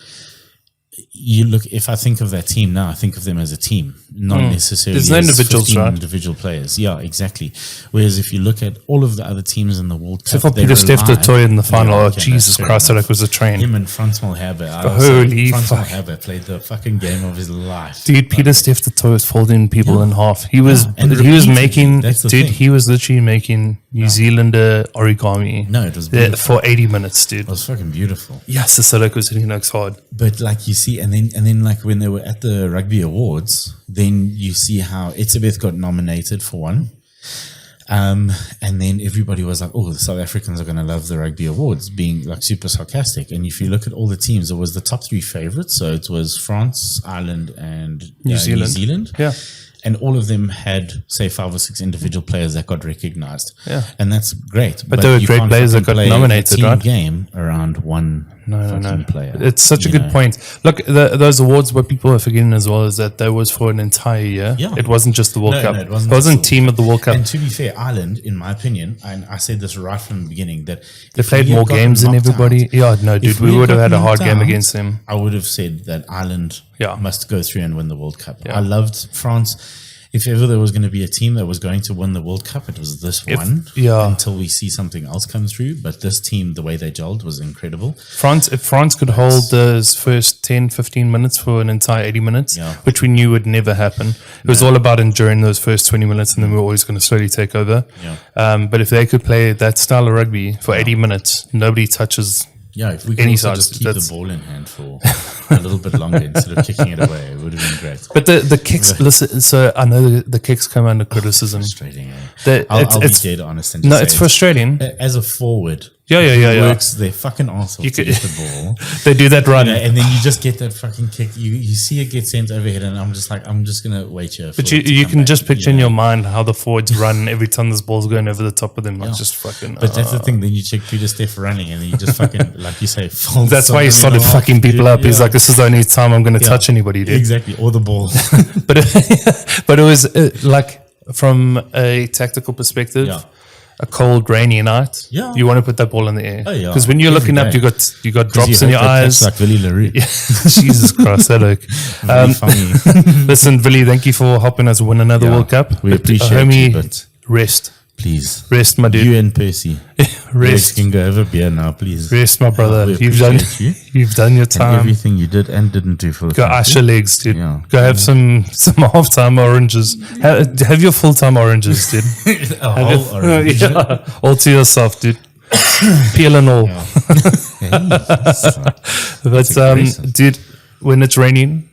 if I think of that team now, I think of them as a team, not necessarily there's no individuals, right? Individual players. Yeah, exactly. Whereas if you look at all of the other teams in the World Cup, except for Peter Steph du Toit in the final, Jesus Christ, that was a train. Him and Frans Malherbe. Holy Frans fuck. Malherbe played the fucking game of his life. Dude, Peter Steph du Toit was folding people in half. He was he was literally making New Zealander origami. No, it was beautiful. For 80 minutes, dude. It was fucking beautiful. Yes, Sissoko was hitting Oaks hard. But like you see, and then like when they were at the Rugby Awards, then you see how Etzebeth got nominated for one. And then everybody was like, oh, the South Africans are going to love the Rugby Awards, being like super sarcastic. And if you look at all the teams, it was the top three favorites. So it was France, Ireland, and New Zealand. Yeah. And all of them had, say, 5 or 6 individual players that got recognized. Yeah. And that's great. But there were great players that got nominated, right? Game around one player. It's such a good point. Look, those awards, what people are forgetting as well is that was for an entire year. Yeah. It wasn't just the World Cup. No, it wasn't team of the World Cup. And to be fair, Ireland, in my opinion, and I said this right from the beginning, that they played more games than everybody. Dude, we would have had a hard game against them. I would have said that Ireland must go through and win the World Cup. Yeah. I loved France. If ever there was going to be a team that was going to win the World Cup, it was this one. Yeah. Until we see something else come through. But this team, the way they gelled was incredible. If France could hold those first 10, 15 minutes for an entire 80 minutes, which we knew would never happen. It was all about enduring those first 20 minutes, and then we were always going to slowly take over. Yeah. But if they could play that style of rugby for 80 minutes, nobody touches. Yeah, if we could also just keep the ball in hand for a little bit longer instead of kicking it away, it would have been great. But the kicks, listen, so I know the kicks come under criticism. Frustrating, eh? I'll be dead honest and it's frustrating. As a forward, it works their fucking arse off to get the ball. They do that run. And then you just get that fucking kick. You see it get sent overhead, and I'm just going to wait here. But you can just picture in your mind how the forwards run every time this ball's going over the top of them. Like just fucking. But that's the thing. Then you check Peter Steph running, and then you just fucking, like you say, fold. That's why he started fucking people up. He's like, this is the only time I'm going to touch anybody, dude. Exactly. Or the ball. but it was like from a tactical perspective. Yeah. A cold, rainy night. Yeah. You want to put that ball in the air. Oh, yeah. Because when you're looking up, you got drops in your eyes. Like Willie LaRue. Jesus Christ, that look. Funny. Listen, Willie, thank you for helping us win another World Cup. We appreciate you, but rest. Please. Rest, my dude. You and Percy. Rest. You can go have a beer now, please. Rest, my brother. You've done your time. And everything you did and didn't do for the Go ash your legs, dude. Yeah. Go have some half-time oranges. Have your full-time oranges, dude. A whole orange. All to yourself, dude. Peel and all. But dude, when it's raining,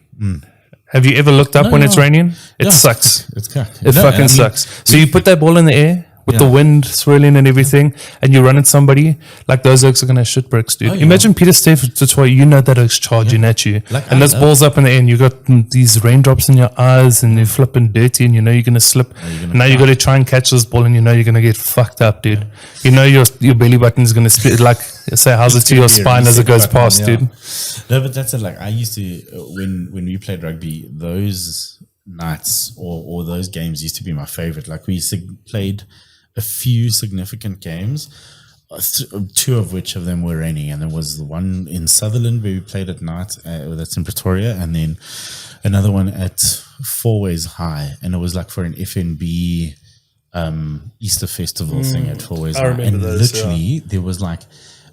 have you ever looked up when it's raining? It sucks. It's cack. It fucking sucks. So you put that ball in the air with the wind swirling and everything, and you run at somebody, like those oaks are going to shit bricks, dude. Imagine Peter Steph, that's why you know that oak's charging at you. Like, and those balls up in the air, and you got these raindrops in your eyes, and you're flipping dirty, and you know you're going to slip. Now you got to try and catch this ball, and you know you're going to get fucked up, dude. You know your belly button is going to split, like, say, how's it to your spine as it goes past, dude? No, but that's it. Like, I used to, when we played rugby, those nights or those games used to be my favorite. Like, we played a few significant games, two of which of them were raining, and there was the one in Sutherland where we played at night, that's in Pretoria, and then another one at Four Ways High, and it was like for an FNB Easter festival thing at Four Ways High, and those, literally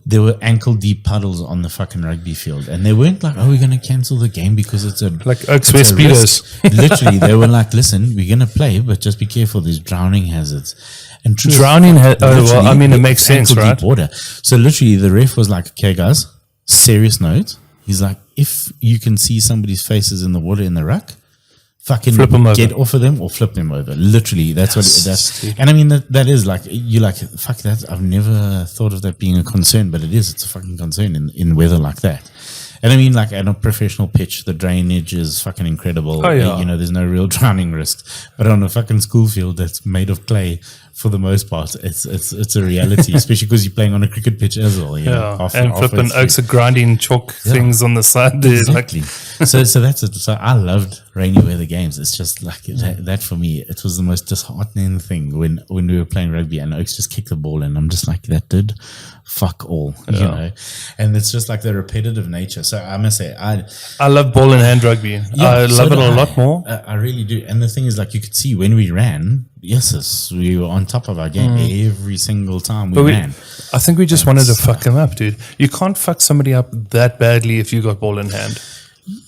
there were ankle deep puddles on the fucking rugby field, and they weren't like, oh, we're going to cancel the game because it's like Oaks West Speedos. Literally, they were like, listen, we're going to play, but just be careful, there's drowning hazards. And drowning, it makes sense, right? Water. So literally, the ref was like, okay, guys, serious note. He's like, if you can see somebody's faces in the water in the ruck, fucking get off of them or flip them over. Literally, that's what that's. And I mean, that is like, you're like, fuck that. I've never thought of that being a concern, but it is. It's a fucking concern in weather like that. And I mean, like, at a professional pitch, the drainage is fucking incredible. Oh, yeah. You know, there's no real drowning risk. But on a fucking school field that's made of clay, for the most part, it's a reality, especially because you're playing on a cricket pitch as well. You know, and flipping oaks are grinding chalk things on the side. Exactly. So that's it. So I loved rainy weather games. It's just like that for me. It was the most disheartening thing when we were playing rugby and Oaks just kicked the ball, and I'm just like, that did fuck all, you know. And it's just like the repetitive nature. So I must say, I love ball and hand rugby. I love it a lot more. I really do. And the thing is, like, you could see when we ran, yes, we were on top of our game every single time we ran. I think we just wanted to fuck him up, dude. You can't fuck somebody up that badly if you got ball in hand.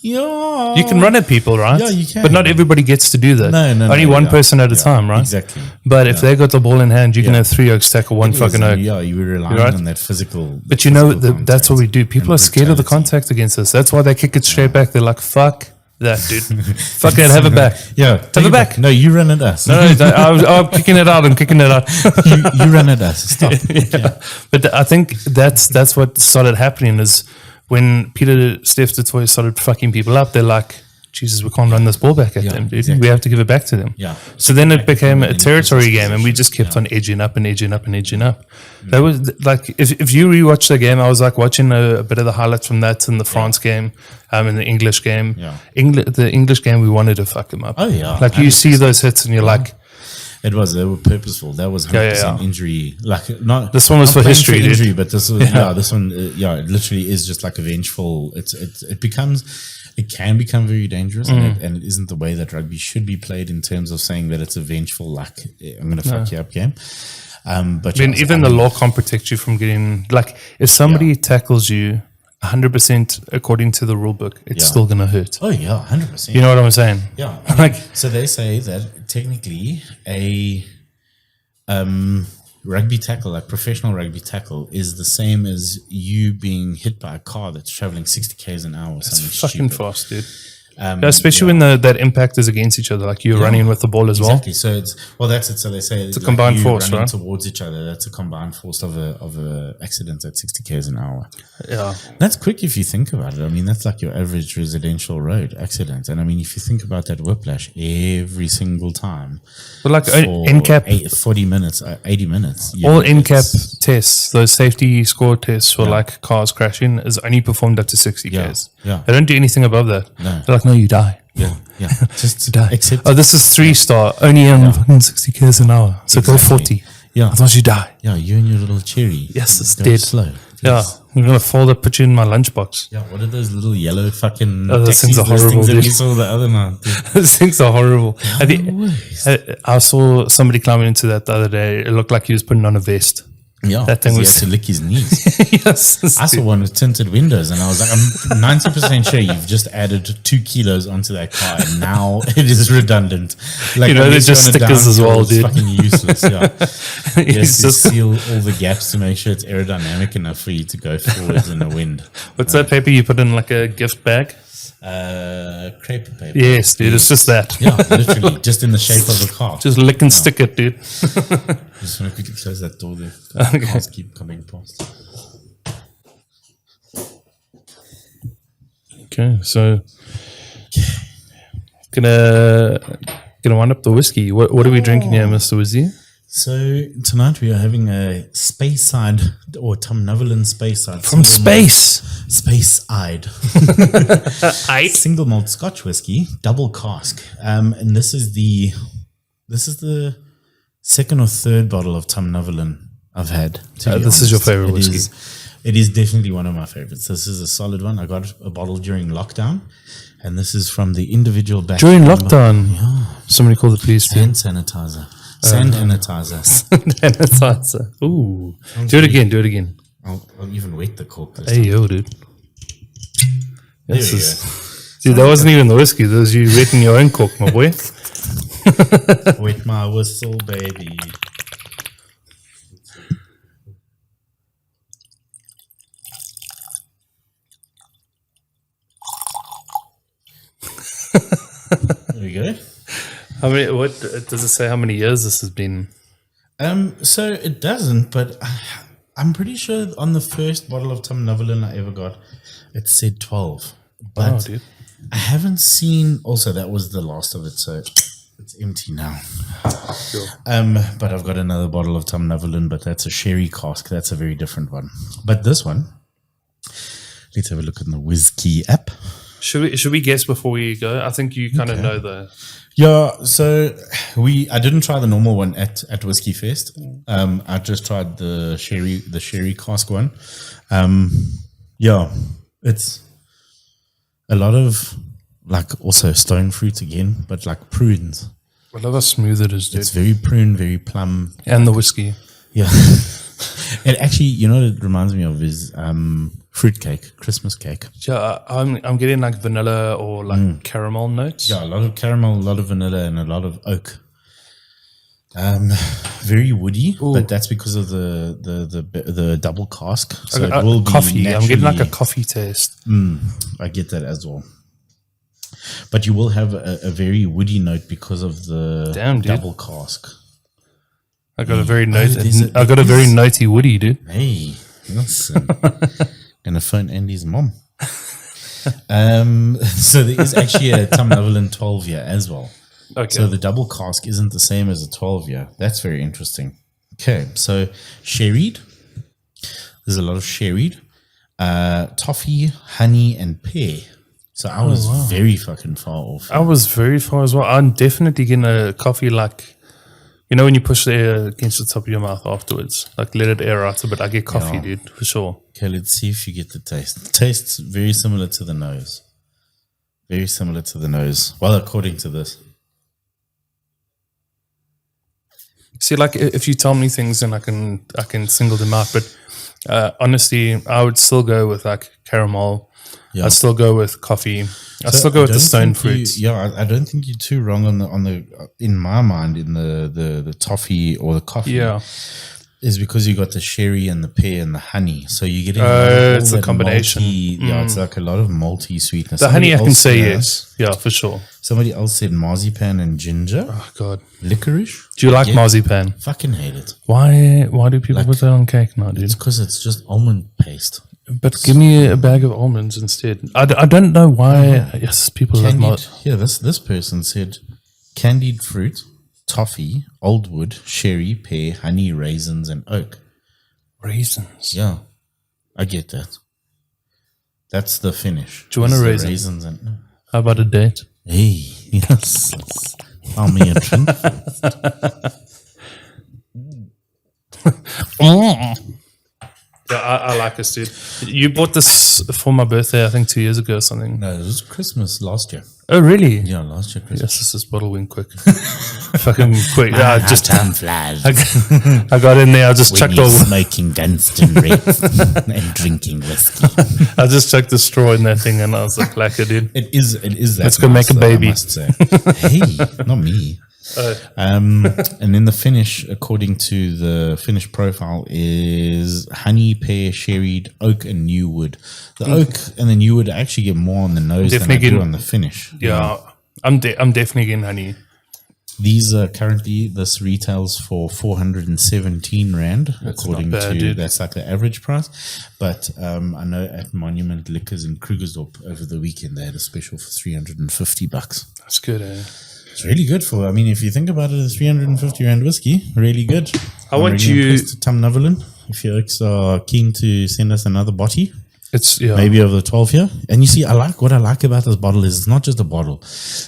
Yeah, you can run at people, right? Yeah, you can. But not everybody gets to do that. No, only one person at a time, right? Exactly. But if they got the ball in hand, you can have 3 oaks tackle one fucking oak. Yeah, you were relying on that physical. But you know, that's what we do. People are scared of the contact against us. That's why they kick it straight back. They're like, fuck that, dude. Fuck that, have it back. Yeah, have it back. No, you run at us. No, I'm kicking it out. I'm kicking it out. you run at us. Stop. But I think that's what started happening is when Peter Steph Toy started fucking people up, they're like, Jesus, we can't run this ball back at them, dude. Exactly. We have to give it back to them. Yeah. So then it became a territory game, and we just kept on edging up and edging up and edging up. That was like, if you rewatch the game, I was like watching a bit of the highlights from that in the France game, in the English game. Yeah. The English game, we wanted to fuck them up. Oh, yeah. Like, you see those hits and you're like, they were purposeful. That was 100% injury. Like, not this one was for history, for injury, but this was this one. It literally is just like a vengeful. It can become very dangerous, and it isn't the way that rugby should be played in terms of saying that it's a vengeful, like, I'm going to fuck you up game. But even the law can't protect you from getting, like, if somebody tackles you 100% according to the rule book, it's still going to hurt. Oh yeah, 100%. You know what I'm saying? Yeah. Like, so they say that technically a rugby tackle, like professional rugby tackle, is the same as you being hit by a car that's traveling 60 k's an hour. It's fucking fast, dude. Especially when that impact is against each other, like you're running with the ball as well. Exactly. So that's it. So they say it's a combined force, right? Towards each other. That's a combined force of a accident at 60 k's an hour. Yeah, that's quick if you think about it. I mean, that's like your average residential road accident. And I mean, if you think about that whiplash every single time, but like NCAP, 40 minutes, 80 minutes. All NCAP tests, those safety score tests for like cars crashing, is only performed up to 60 k's. Yeah, they don't do anything above that. No. They're like, no, you die. Yeah. Just die. Accept. Oh, this is 3-star, only 60 k's an hour. So go 40. Yeah. Otherwise you die. Yeah, you and your little cherry. Yes, it's dead. Slow. Please. Yeah, I'm going to fold it, put you in my lunchbox. Yeah, what are those little yellow fucking those things are horrible, that we saw the other night? Those things are horrible. I saw somebody climbing into that the other day. It looked like he was putting on a vest. Yeah, that thing he was had to lick his knees. yes. I saw one with tinted windows, and I was like, I'm 90% sure you've just added 2 kilos onto that car, and now it is redundant. Like, they're just stickers as well, dude. It's fucking useless. Yeah, you have to seal all the gaps to make sure it's aerodynamic enough for you to go forwards in the wind. What's that paper you put in like a gift bag? Crepe paper. Yes, dude. It's just that. Yeah, literally, just in the shape of a car. Just lick and stick it, dude. Just want to quickly close that door there. The cars keep coming past. Okay, so gonna wind up the whiskey. What are we drinking here, Mr. Wizzy? So tonight we are having a Speyside or Tumnuvelin Speyside From space. Speyside single malt Scotch whiskey, double cask. And this is the second or third bottle of Tumnuvelin I've had. This is your favorite whiskey. It is definitely one of my favorites. This is a solid one. I got a bottle during lockdown, and this is from the individual batch. During lockdown? Yeah. Somebody called the police. Hand sanitizer. Sand sanitizer. Sanitizer. Ooh. Do it again. I'll even wet the cork this time. Hey, yo, dude. Dude, that wasn't even the whiskey. That was you wetting your own cork, my boy. Wet my whistle, baby. There we go. What does it say? How many years this has been? So it doesn't, but I'm pretty sure on the first bottle of Tumnuvelin I ever got, it said 12. But dude. I haven't seen. Also, that was the last of it, so it's empty now. Sure. But I've got another bottle of Tumnuvelin, but that's a sherry cask. That's a very different one. But this one, let's have a look in the Whiskey app. Should we guess before we go? I think you kind of know the. Yeah, so I didn't try the normal one at Whiskey Fest. I just tried the sherry cask one. Yeah, it's a lot of like also stone fruit again, but like prunes. I love how smooth it is, dude. It's very prune, very plum. And the whiskey. Yeah. And actually, you know what it reminds me of is fruitcake, Christmas cake. Yeah, I'm getting like vanilla or like caramel notes. Yeah, a lot of caramel, a lot of vanilla, and a lot of oak. Very woody, but that's because of the double cask. So it will coffee. Be I'm getting like a coffee taste. I get that as well. But you will have a very woody note because of the double cask. I got a very notey woody, dude. Hey, listen. Gonna phone Andy's mom. So there is actually a Tumnuvelin 12 year as well. Okay. So the double cask isn't the same as a 12 year. That's very interesting. Okay, so sherried. There's a lot of sherried. Toffee, honey, and pear. So I was very fucking far off. I was very far as well. I'm definitely getting a coffee like, you know, when you push the air against the top of your mouth afterwards, like let it air out a bit. I get coffee, dude, for sure. Okay, let's see if you get the taste. The taste's very similar to the nose. Very similar to the nose. Well, according to this. See, like if you tell me things, then I can single them out. But honestly, I would still go with like caramel. Yeah. I'd still go with coffee. I'd still go with the stone fruits. I don't think you're too wrong on the in my mind in the toffee or the coffee. Yeah, is because you got the sherry and the pear and the honey. So you're getting it's a combination. It's like a lot of malty sweetness. The honey I can say yes. Yeah, for sure. Somebody else said marzipan and ginger. Oh God, licorice. Do you like marzipan? Fucking hate it. Why do people put that on cake now, dude? It's because it's just almond paste. But give me a bag of almonds instead. I don't know why. Yes, people love marzipan. Yeah, this person said candied fruit, toffee, old wood, sherry, pear, honey, raisins, and oak. Raisins? Yeah, I get that. That's the finish. Do you want a raisin? Raisins and how about a date? Hey, yes. I'll me a drink. Yeah, I like this, dude. You bought this for my birthday, I think 2 years ago or something. No, it was Christmas last year. Oh, really? Yeah, last year Christmas. Yes, this bottle went quick. Fucking quick. Yeah, just time flies. I got in there. I just chucked all. Smoking Dunstan Reds and drinking whiskey. I just chucked the straw in that thing, and I was like, "Lacquer, dude." It is that. Let's go make a baby. I must say. Hey, not me. And then the finish, according to the finish profile, is honey, pear, sherried, oak, and new wood. The oak and the new wood actually get more on the nose than I do on the finish. Yeah, I'm definitely getting honey. These are currently, this retails for 417 Rand, according to, dude. That's like the average price. But I know at Monument Liquors in Krugersdorp over the weekend, they had a special for $350. That's good, eh? It's really good for, I mean, if you think about it, it's 350 Rand whiskey, really good. I want you to Tom Neverland, if you are keen to send us another bottle. It's maybe of the 12 here. And you see, what I like about this bottle is it's not just a bottle.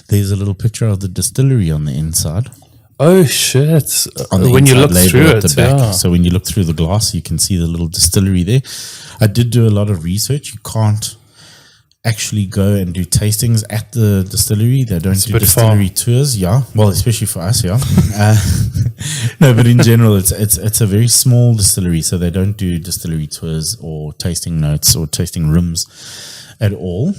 There's a little picture of the distillery on the inside. Oh shit! When you look through it, the back. Yeah. So when you look through the glass, you can see the little distillery there. I did do a lot of research. You can't actually go and do tastings at the distillery. They don't do distillery tours. Yeah, well, especially for us. Yeah, no, but in general, it's a very small distillery, so they don't do distillery tours or tasting notes or tasting rooms at all.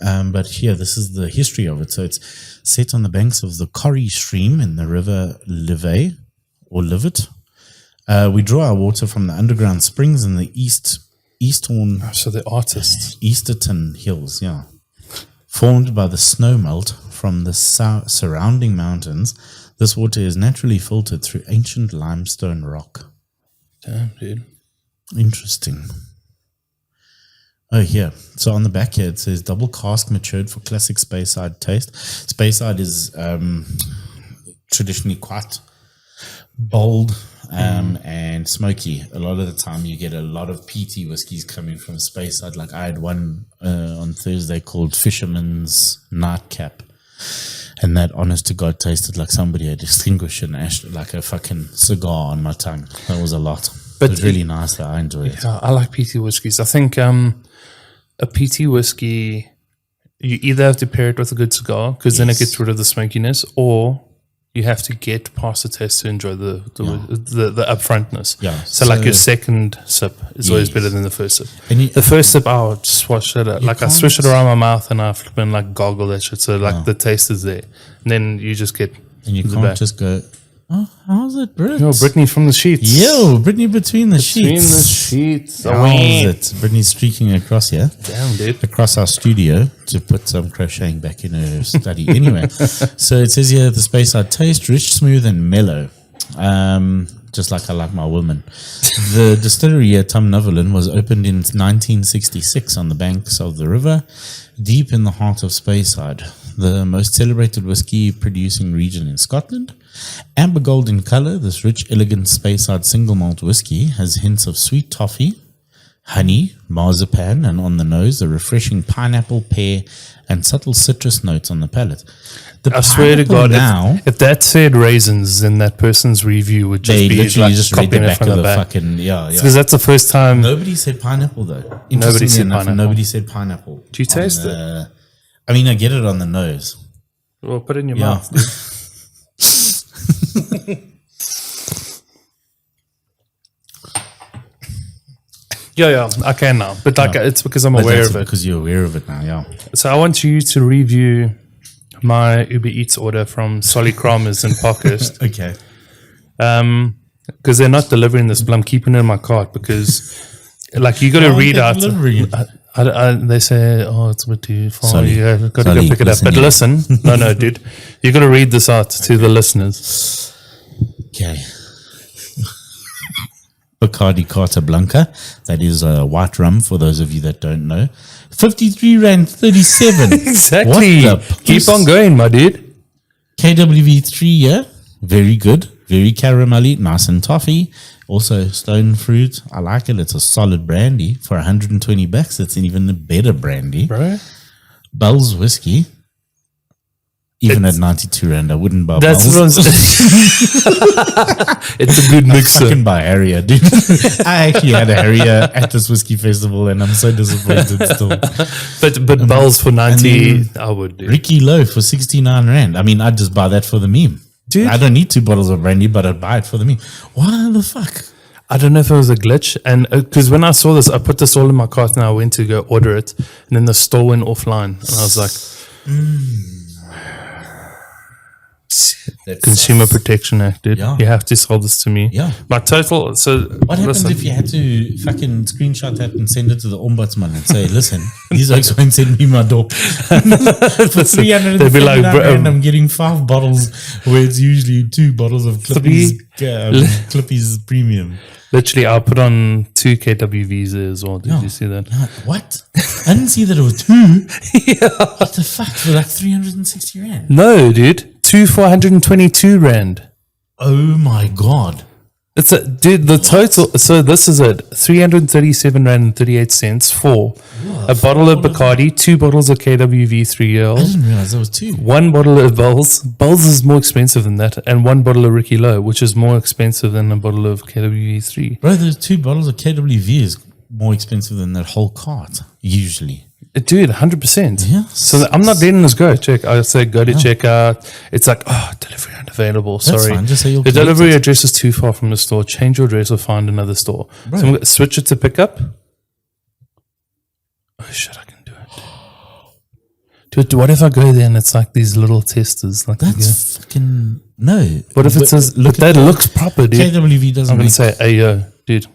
But here, this is the history of it. So it's set on the banks of the Corrie stream in the river Livet or Livet. We draw our water from the underground springs in the Eastern, so the artists, Easterton Hills, yeah, formed by the snow melt from the surrounding mountains. This water is naturally filtered through ancient limestone rock. Damn, dude. Interesting. Oh, here. So on the back here, it says double cask matured for classic Speyside taste. Speyside is traditionally quite bold and smoky. A lot of the time you get a lot of peaty whiskies coming from Speyside. Like I had one on Thursday called Fisherman's Nightcap. And that, honest to God, tasted like somebody had extinguished an ash, like a fucking cigar on my tongue. That was a lot. But it was really nice. I enjoyed it. Yeah, I like peaty whiskies. I think a peaty whiskey, you either have to pair it with a good cigar, because then it gets rid of the smokiness, or you have to get past the taste to enjoy the upfrontness. Yeah. So like your second sip is always better than the first sip. And the first sip, I'll just wash it. Like I swish it around my mouth and I flip and like goggle that shit. So like the taste is there. And then you just get. And you can't just go, oh, how's it, Brit? Yo, Brittany from the sheets. Yo, Brittany between the sheets. Between the sheets. How's it? Brittany's streaking across here. Damn, dude. Across our studio to put some crocheting back in her study. Anyway, so it says here the Speyside taste, rich, smooth, and mellow. Just like I like my woman. The distillery at Tumneverland was opened in 1966 on the banks of the river, deep in the heart of Speyside, the most celebrated whiskey producing region in Scotland. Amber gold in colour, this rich, elegant Speyside single malt whiskey has hints of sweet toffee, honey, marzipan, and on the nose, a refreshing pineapple, pear, and subtle citrus notes on the palate. I swear to God, if that said raisins, then that person's review would just be like just copying it from the back. Because that's the first time. Nobody said pineapple, though. Nobody said pineapple. Nobody said pineapple. Do you taste it? I mean, I get it on the nose. Well, put it in your mouth, dude. Yeah, I can now. But like, it's because I'm aware of it. Because you're aware of it now, yeah. So I want you to review my Uber Eats order from Solly Kramers in Parkhurst. Okay. Because they're not delivering this, but I'm keeping it in my cart because, like, you got to read out. They say, oh, it's a bit too far. Sorry. You got to go pick it up. But listen, no, dude, you got to read this out to the listeners. Okay. Bacardi Carta Blanca. That is a white rum for those of you that don't know. 53 Rand 37. Exactly. Keep on going, my dude. KWV3, yeah. Very good. Very caramelly. Nice and toffee. Also stone fruit. I like it. It's a solid brandy. For $120, it's an even better brandy. Bro. Bell's whiskey. Even at 92 Rand, I wouldn't buy That's what I'm saying. It's a good mixer. I can buy Harrier, dude. I actually had a Harrier at this whiskey festival, and I'm so disappointed still. But Bowls for 90, I would do. Ricky Low for 69 Rand. I mean, I'd just buy that for the meme. Dude. I don't need 2 bottles of brandy, but I'd buy it for the meme. Why the fuck? I don't know if it was a glitch. And because when I saw this, I put this all in my cart and I went to go order it. And then the store went offline. And I was like, Consumer Protection Act, dude. Yeah. You have to sell this to me. Yeah. My total. So what happens if you had to fucking screenshot that and send it to the ombudsman and say, listen, these oaks won't send me my door. For 300, they'd be like, and I'm getting 5 bottles where it's usually 2 bottles of Clippy's premium. Literally, I'll put on 2 KWVs there as well. Did you see that? What? I didn't see that it was 2. Yeah. What the fuck? For like 360 Rand? No, dude. 2 for 122 Rand. Oh my God. It's the total. So this is it. 337 Rand and 38 cents for a bottle of Bacardi, 2 bottles of KWV 3-year-old. I didn't realize there was 2. 1 bottle of Bowls. Bowls is more expensive than that. And 1 bottle of Ricky Low, which is more expensive than a bottle of KWV 3. Bro, those 2 bottles of KWV is more expensive than that whole cart, usually. Dude, 100%. Yeah. So I'm not letting this go. Check. I say go to checkout. It's like, delivery unavailable. That's Sorry. fine. Just say you'll the delivery address is too far from the store. Change your address or find another store. Bro. So I'm going to switch it to pickup. Oh shit, I can do it. Dude, what if I go there and it's like these little testers? Like that's fucking no. What if it says? But that looks proper, dude. KWV doesn't. I'm going to say, Ayo, dude.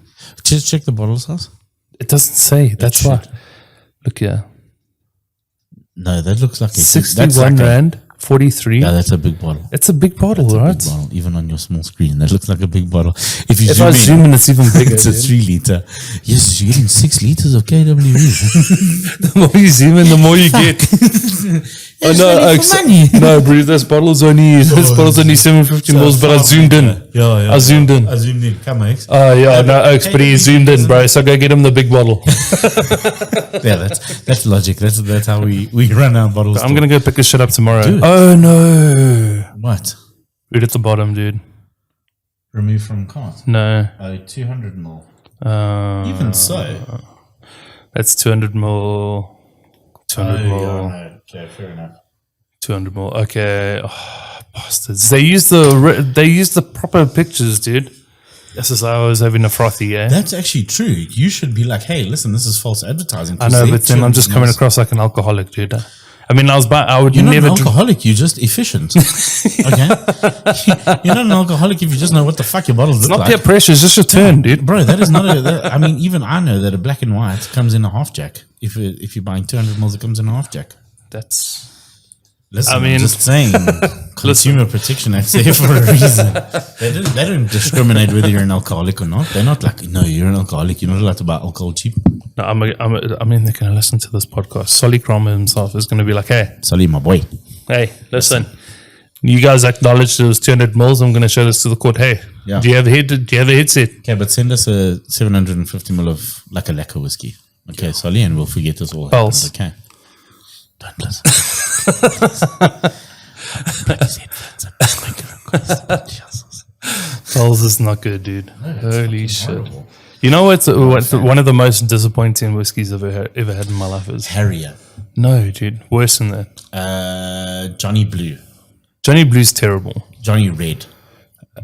Just check the bottle size. It doesn't say. That's why. Look here. No, that looks like 61 Rand, 43. Yeah, that's a big bottle. It's a big bottle, right? Big bottle, even on your small screen, that looks like a big bottle. If I zoom in, it's even bigger. It's a 3 liter. Yes, you're getting 6 liters of KWV. The more you zoom in, the more you get. No, bro, this bottle's only 750 mils, but I zoomed in. Yeah. I zoomed in. Come on, Oaks. Oh, yeah, no, Oaks, but he zoomed in, bro. So go get him the big bottle. Yeah, that's logic. That's how we run our bottles. I'm going to go pick this shit up tomorrow. Dude. Oh, no. What? Read at the bottom, dude. Remove from cart. No. 200 mil. Even so. That's 200 mil. 200 mil. Yeah, no. Okay, fair enough. 200 mil. Okay. Oh, bastards. They use the proper pictures, dude. This is how I was having a frothy, eh? That's actually true. You should be like, hey, listen, this is false advertising. I know, but then I'm just coming across like an alcoholic, dude. I mean, you're not an alcoholic, you're just efficient. Okay? You're not an alcoholic if you just know what the fuck your bottles look like. It's not peer pressure, it's just your turn, dude. Bro, that is not I mean, even I know that a black and white comes in a half jack. If you're buying 200 mils, it comes in a half jack. Listen, I'm just saying, Consumer Protection Act there for a reason. They don't discriminate whether you're an alcoholic or not. They're not like, no, you're an alcoholic. You're not allowed to buy alcohol cheap. No, I mean, they're going to listen to this podcast. Solly Kramer himself is going to be like, hey. Solly, my boy. Hey, listen. You guys acknowledged it was 200 mils. I'm going to show this to the court. Hey, do you have a headset? Okay, but send us a 750 mil of like a lacquer whiskey. Okay, Solly, and we'll forget this all happens. Okay. Don't listen. Pulse is not good, dude. Holy shit. Horrible. You know what's one of the most disappointing whiskeys I've ever had in my life is? Harrier. No, dude. Worse than that. Johnny Blue. Johnny Blue's terrible. Johnny Red.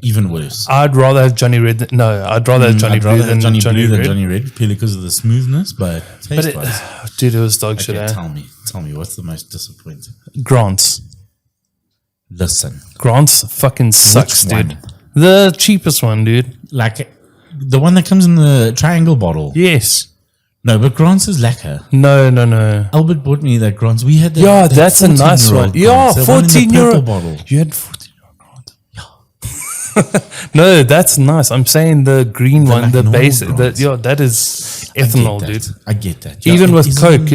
Even worse. I'd rather have Johnny Red. I'd rather have Johnny Blue than Johnny Red. Purely because of the smoothness, but taste-wise. Dude, it was dog shit. Tell me, what's the most disappointing? Grant's. Listen. Grant's fucking sucks, Which dude. one? The cheapest one, dude. Like, the one that comes in the triangle bottle. Yes. No, but Grant's is lacquer. No. Albert bought me that Grant's. We had that. Yeah, that's a nice one. Yeah, 14-year-old bottle. You had 14-year-old Grant. Yeah. No, that's nice. I'm saying the green one, like the base. That is ethanol, dude. I get that. Yeah, even with Coke,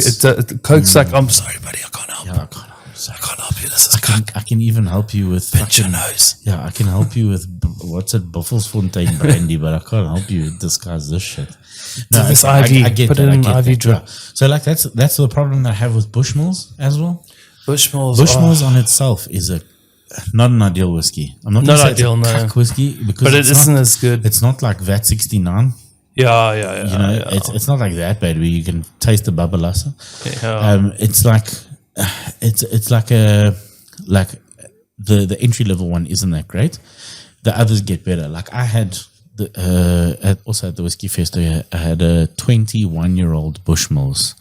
Coke's like, I'm sorry, buddy, I can't help. Yeah, I can't help you. This is Coke. I can even help you with pinch your nose. Yeah, I can help you with Buffelsfontein brandy, but I can't help you disguise this shit. No, this IV. I get put that. it in IV drip. So like that's the problem that I have with Bushmills as well. Bushmills on itself is not an ideal whiskey. I'm not going to say ideal, it's a cuck whiskey because but it isn't as good. It's not like VAT 69. Yeah. You know, it's not like that bad where you can taste the babalasa. Yeah. It's like the entry level one isn't that great. The others get better. Like I had also at the Whiskey Fest, I had a 21-year-old Bushmills.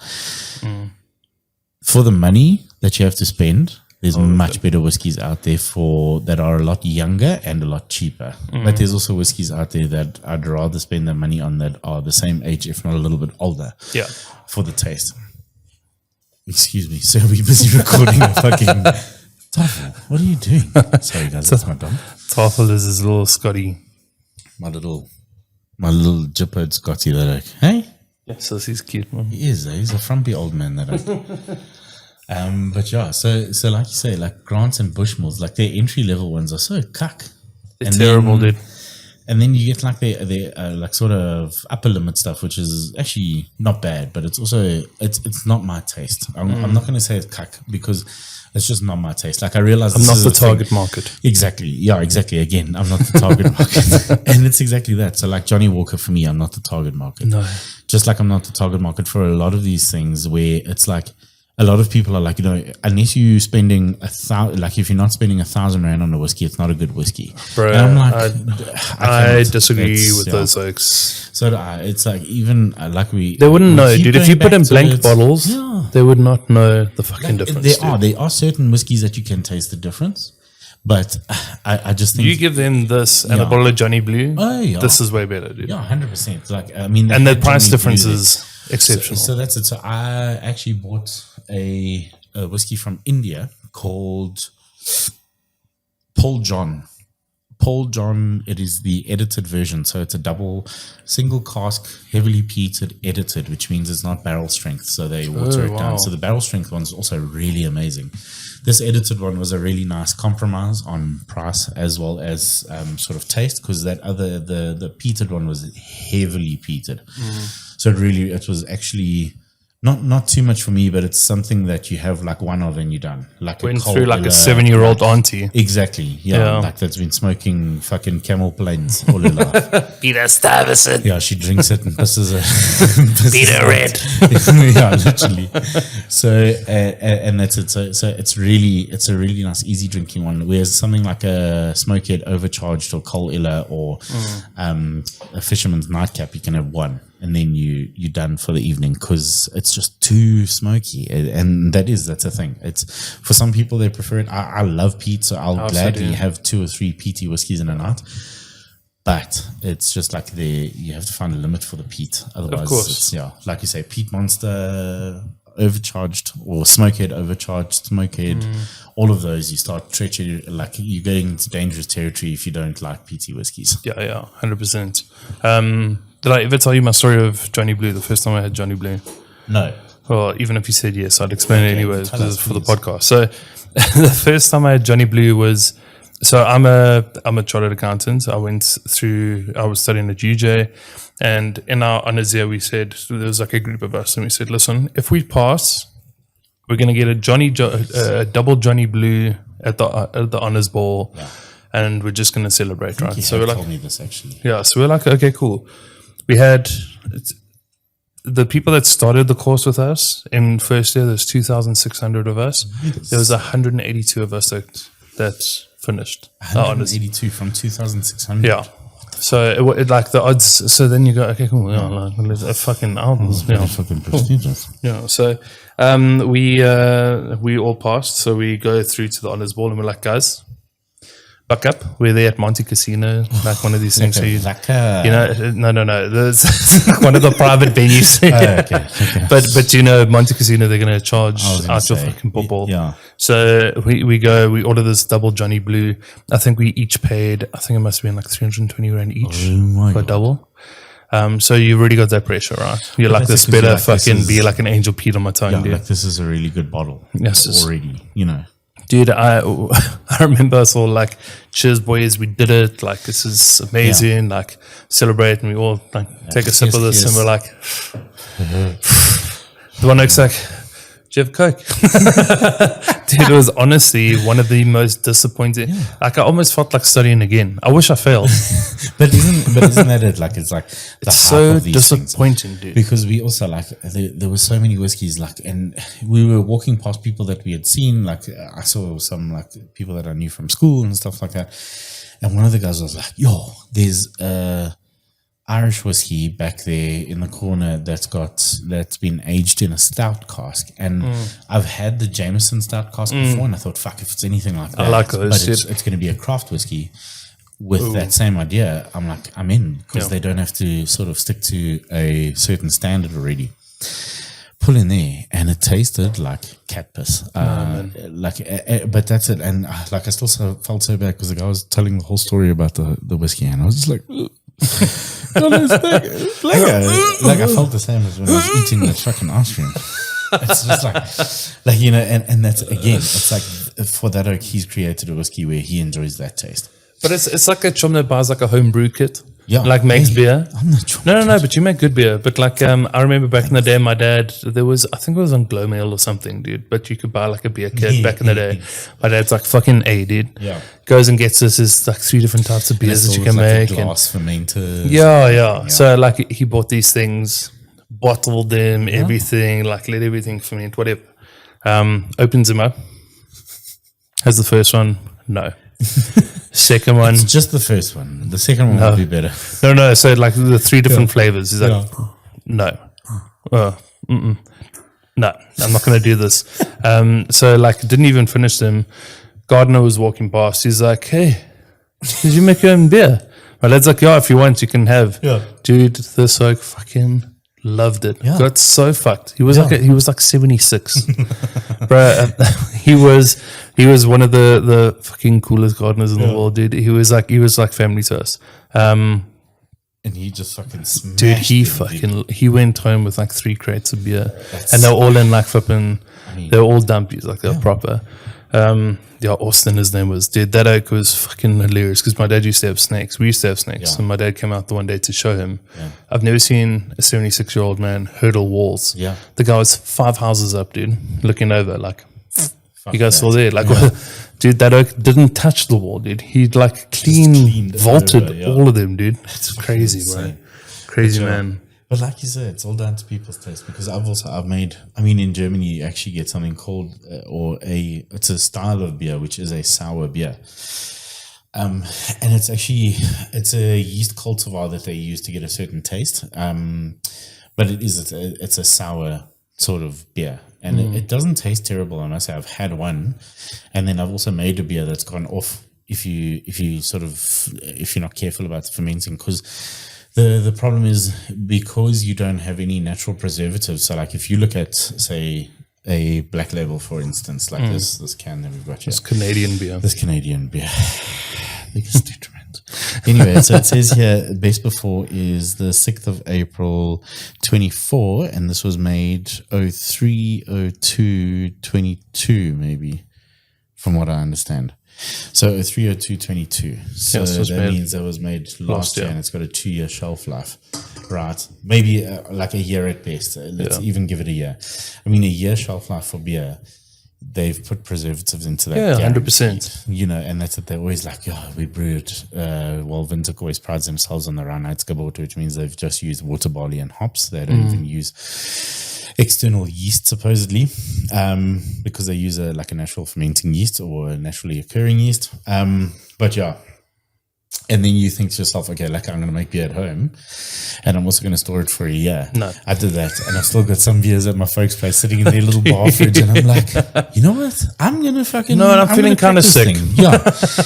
For the money that you have to spend, there's much better whiskies out there that are a lot younger and a lot cheaper. But there's also whiskies out there that I'd rather spend the money on that are the same age, if not a little bit older, for the taste. Excuse me, so we're busy recording a fucking Tafel. What are you doing? Sorry guys, that's my dog. Tafel is his little Scotty. My little jippered Scotty that hey? Yes, so he's cute, man. He is, he's a frumpy old man that but yeah, so like you say, like Grants and Bushmills, like their entry level ones are so cuck. They're terrible, dude. And then you get like their like sort of upper limit stuff, which is actually not bad, but it's also it's not my taste. I'm not going to say it's cuck because it's just not my taste. Like I realize I'm not the target market. Exactly. Yeah, exactly. Again, I'm not the target market. And it's exactly that. So like Johnny Walker, for me, I'm not the target market. No. Just like I'm not the target market for a lot of these things where it's like a lot of people are like, you know, unless you're spending like if you're not spending 1,000 rand on a whiskey, it's not a good whiskey. Bro, and I'm like, I disagree with those folks. So it's like even like they wouldn't know, dude. If you put in blank bottles, they would not know the fucking difference. There are certain whiskies that you can taste the difference. But I just think you give them this and a bottle of Johnny Blue. This is way better, dude. Yeah, 100%. Like I mean, and the price difference is exceptional. So that's it. So I actually bought a whiskey from India called Paul John. Paul John. It is the edited version, so it's a single cask, heavily peated, edited, which means it's not barrel strength. So they water it down. So the barrel strength one's also really amazing. This edited one was a really nice compromise on price as well as sort of taste, because that other the peated one was heavily peated. So it was actually not too much for me, but it's something that you have like one of and you're done. Like went through like a 7-year-old auntie. Exactly. Yeah. Like that's been smoking fucking Camel Plains all her life. Peter Stuyvesant. Yeah, she drinks it and pisses it. Peter Red. Yeah, literally. So and that's it. So it's a really nice, easy drinking one. Whereas something like a Smokehead Overcharged or Col Illa or a Fisherman's Nightcap, you can have one. And then you're done for the evening because it's just too smoky, and that's a thing. It's for some people they prefer it. I love peat, so I'll gladly have 2 or 3 peaty whiskies in a night. But it's just like you have to find a limit for the peat. Otherwise, of course, it's like you say, Peat Monster Overcharged or Smokehead Overcharged, Smokehead. All of those you start treachery, like you're getting into dangerous territory if you don't like peaty whiskies. Yeah, 100%. Did I ever tell you my story of Johnny Blue, the first time I had Johnny Blue? No. Well, even if you said yes, I'd explain it anyway because it's for the podcast. So the first time I had Johnny Blue was, so I'm a chartered accountant. I was studying at UJ, and in our honors year, we said, there was like a group of us, and we said, listen, if we pass, we're going to get a double Johnny Blue at the honors ball, and we're just going to celebrate, right? So we're like, told me this actually. Yeah, so we're like, okay, cool. We had the people that started the course with us in first year. There's 2,600 of us. There was 182 of us that finished. 182 from 2,600. Yeah. So it like the odds. So then you go, okay, cool. Yeah, like a fucking albums. Fucking prestigious. Yeah. So we all passed. So we go through to the honors ball, and we're like, guys, buck up. We're there at Monte Casino, like one of these things. No. There's one of the private venues. Okay. But Monte Casino, they're going to charge out your fucking bubble. Yeah. So we order this double Johnny Blue. I think we each paid, it must have been like 320 rand each for a double. So you really got that pressure, right? You're like, this better fucking be like an angel Pete on my tongue, dude. Like this is a really good bottle. Yes. Already, Dude, I remember us all like, cheers, boys, we did it. Like, this is amazing. Like, celebrate. And we all like take a sip of this, and we're like, the one next like, do you have Coke? Dude, it was honestly one of the most disappointing. Yeah. Like, I almost felt like studying again. I wish I failed. but isn't that it? Like, it's like the it's so disappointing, dude. Because we also, like, there were so many whiskeys, like, and we were walking past people that we had seen. Like, I saw some, like, people that I knew from school and stuff like that. And one of the guys was like, yo, there's Irish whiskey back there in the corner that's been aged in a stout cask, and I've had the Jameson stout cask before, and I thought, fuck, if it's anything like that, I like those, but it's going to be a craft whiskey with that same idea. I'm like, I'm in, because they don't have to sort of stick to a certain standard already. Pull in there, and it tasted like cat piss. But that's it. And like, I still felt so bad because the guy was telling the whole story about the whiskey, and I was just like. Like I felt the same as when I was eating the fucking ice cream. It's just like you know, and that's again, it's like for that oak, he's created a whiskey where he enjoys that taste. But it's like a chum that buys like a home brew kit. Yeah, like makes beer. I'm not sure. No, but you make good beer. But like, I remember back in the day, my dad, I think it was on Glow Mail or something, dude. But you could buy like a beer kit back in the day. My dad's like, fucking A, dude. Yeah. Goes and gets this like 3 different types of beers that you can make. Glass fermenters. Yeah. So like, he bought these things, bottled them, everything, like let everything ferment, whatever. Opens them up. Has the first one? No. Second one, it's just the first one. The second one will be better. No. So like the 3 different flavors. He's like, no, no, I'm not going to do this. So like, didn't even finish them. Gardner was walking past. He's like, hey, did you make your own beer? My dad's like, yeah, if you want, you can have. Yeah, dude, this like fucking loved it. Yeah. Got so fucked. He was like 76, bro. He was one of the fucking coolest gardeners in the world, dude. He was like family to us. And he just fucking smashed. Dude, he went home with like 3 crates of beer, and they're all in like flipping. They're all dumpies, like they're proper. Austin, his name was. Dude, that oak was fucking hilarious because my dad used to have snakes. We used to have snakes, and my dad came out the one day to show him. Yeah. I've never seen a 76-year-old man hurdle walls. Yeah, the guy was 5 houses up, dude, looking over like. You guys saw there, like, dude, that oak didn't touch the wall, dude. He like clean vaulted all of them, dude. It's crazy, bro. Crazy, man. But like you said, it's all down to people's taste, because I've made, in Germany you actually get something called, it's a style of beer, which is a sour beer. And it's a yeast cultivar that they use to get a certain taste. But it's a sour sort of beer. And it doesn't taste terrible, I must say. I've had one, and then I've also made a beer that's gone off if you're not careful about the fermenting, because the problem is because you don't have any natural preservatives. So like if you look at, say, a Black Label, for instance, like this can that we've got here. This Canadian beer. Biggest detriment. Anyway, so it says here, best before is the 6th of April 24, and this was made 03/02/22, maybe, from what I understand. So 03/02/22. So that means that was made last year, and it's got a 2-year shelf life. Right. Maybe like a year at best. Let's even give it a year. A year shelf life for beer. They've put preservatives into that. Yeah, 100%. And that's what they're always like, we brewed. Windhoek always prides themselves on the Reinheitsgebot, which means they've just used water, barley, and hops. They don't even use external yeast, supposedly, because they use a natural fermenting yeast or a naturally occurring yeast. But yeah. And then you think to yourself, okay, I'm going to make beer at home, and I'm also going to store it for a year. No. I did that, and I've still got some beers at my folks' place sitting in their little bar fridge, and I'm like, you know what? I'm going to fucking... No, and I'm feeling kind of sick. Yeah.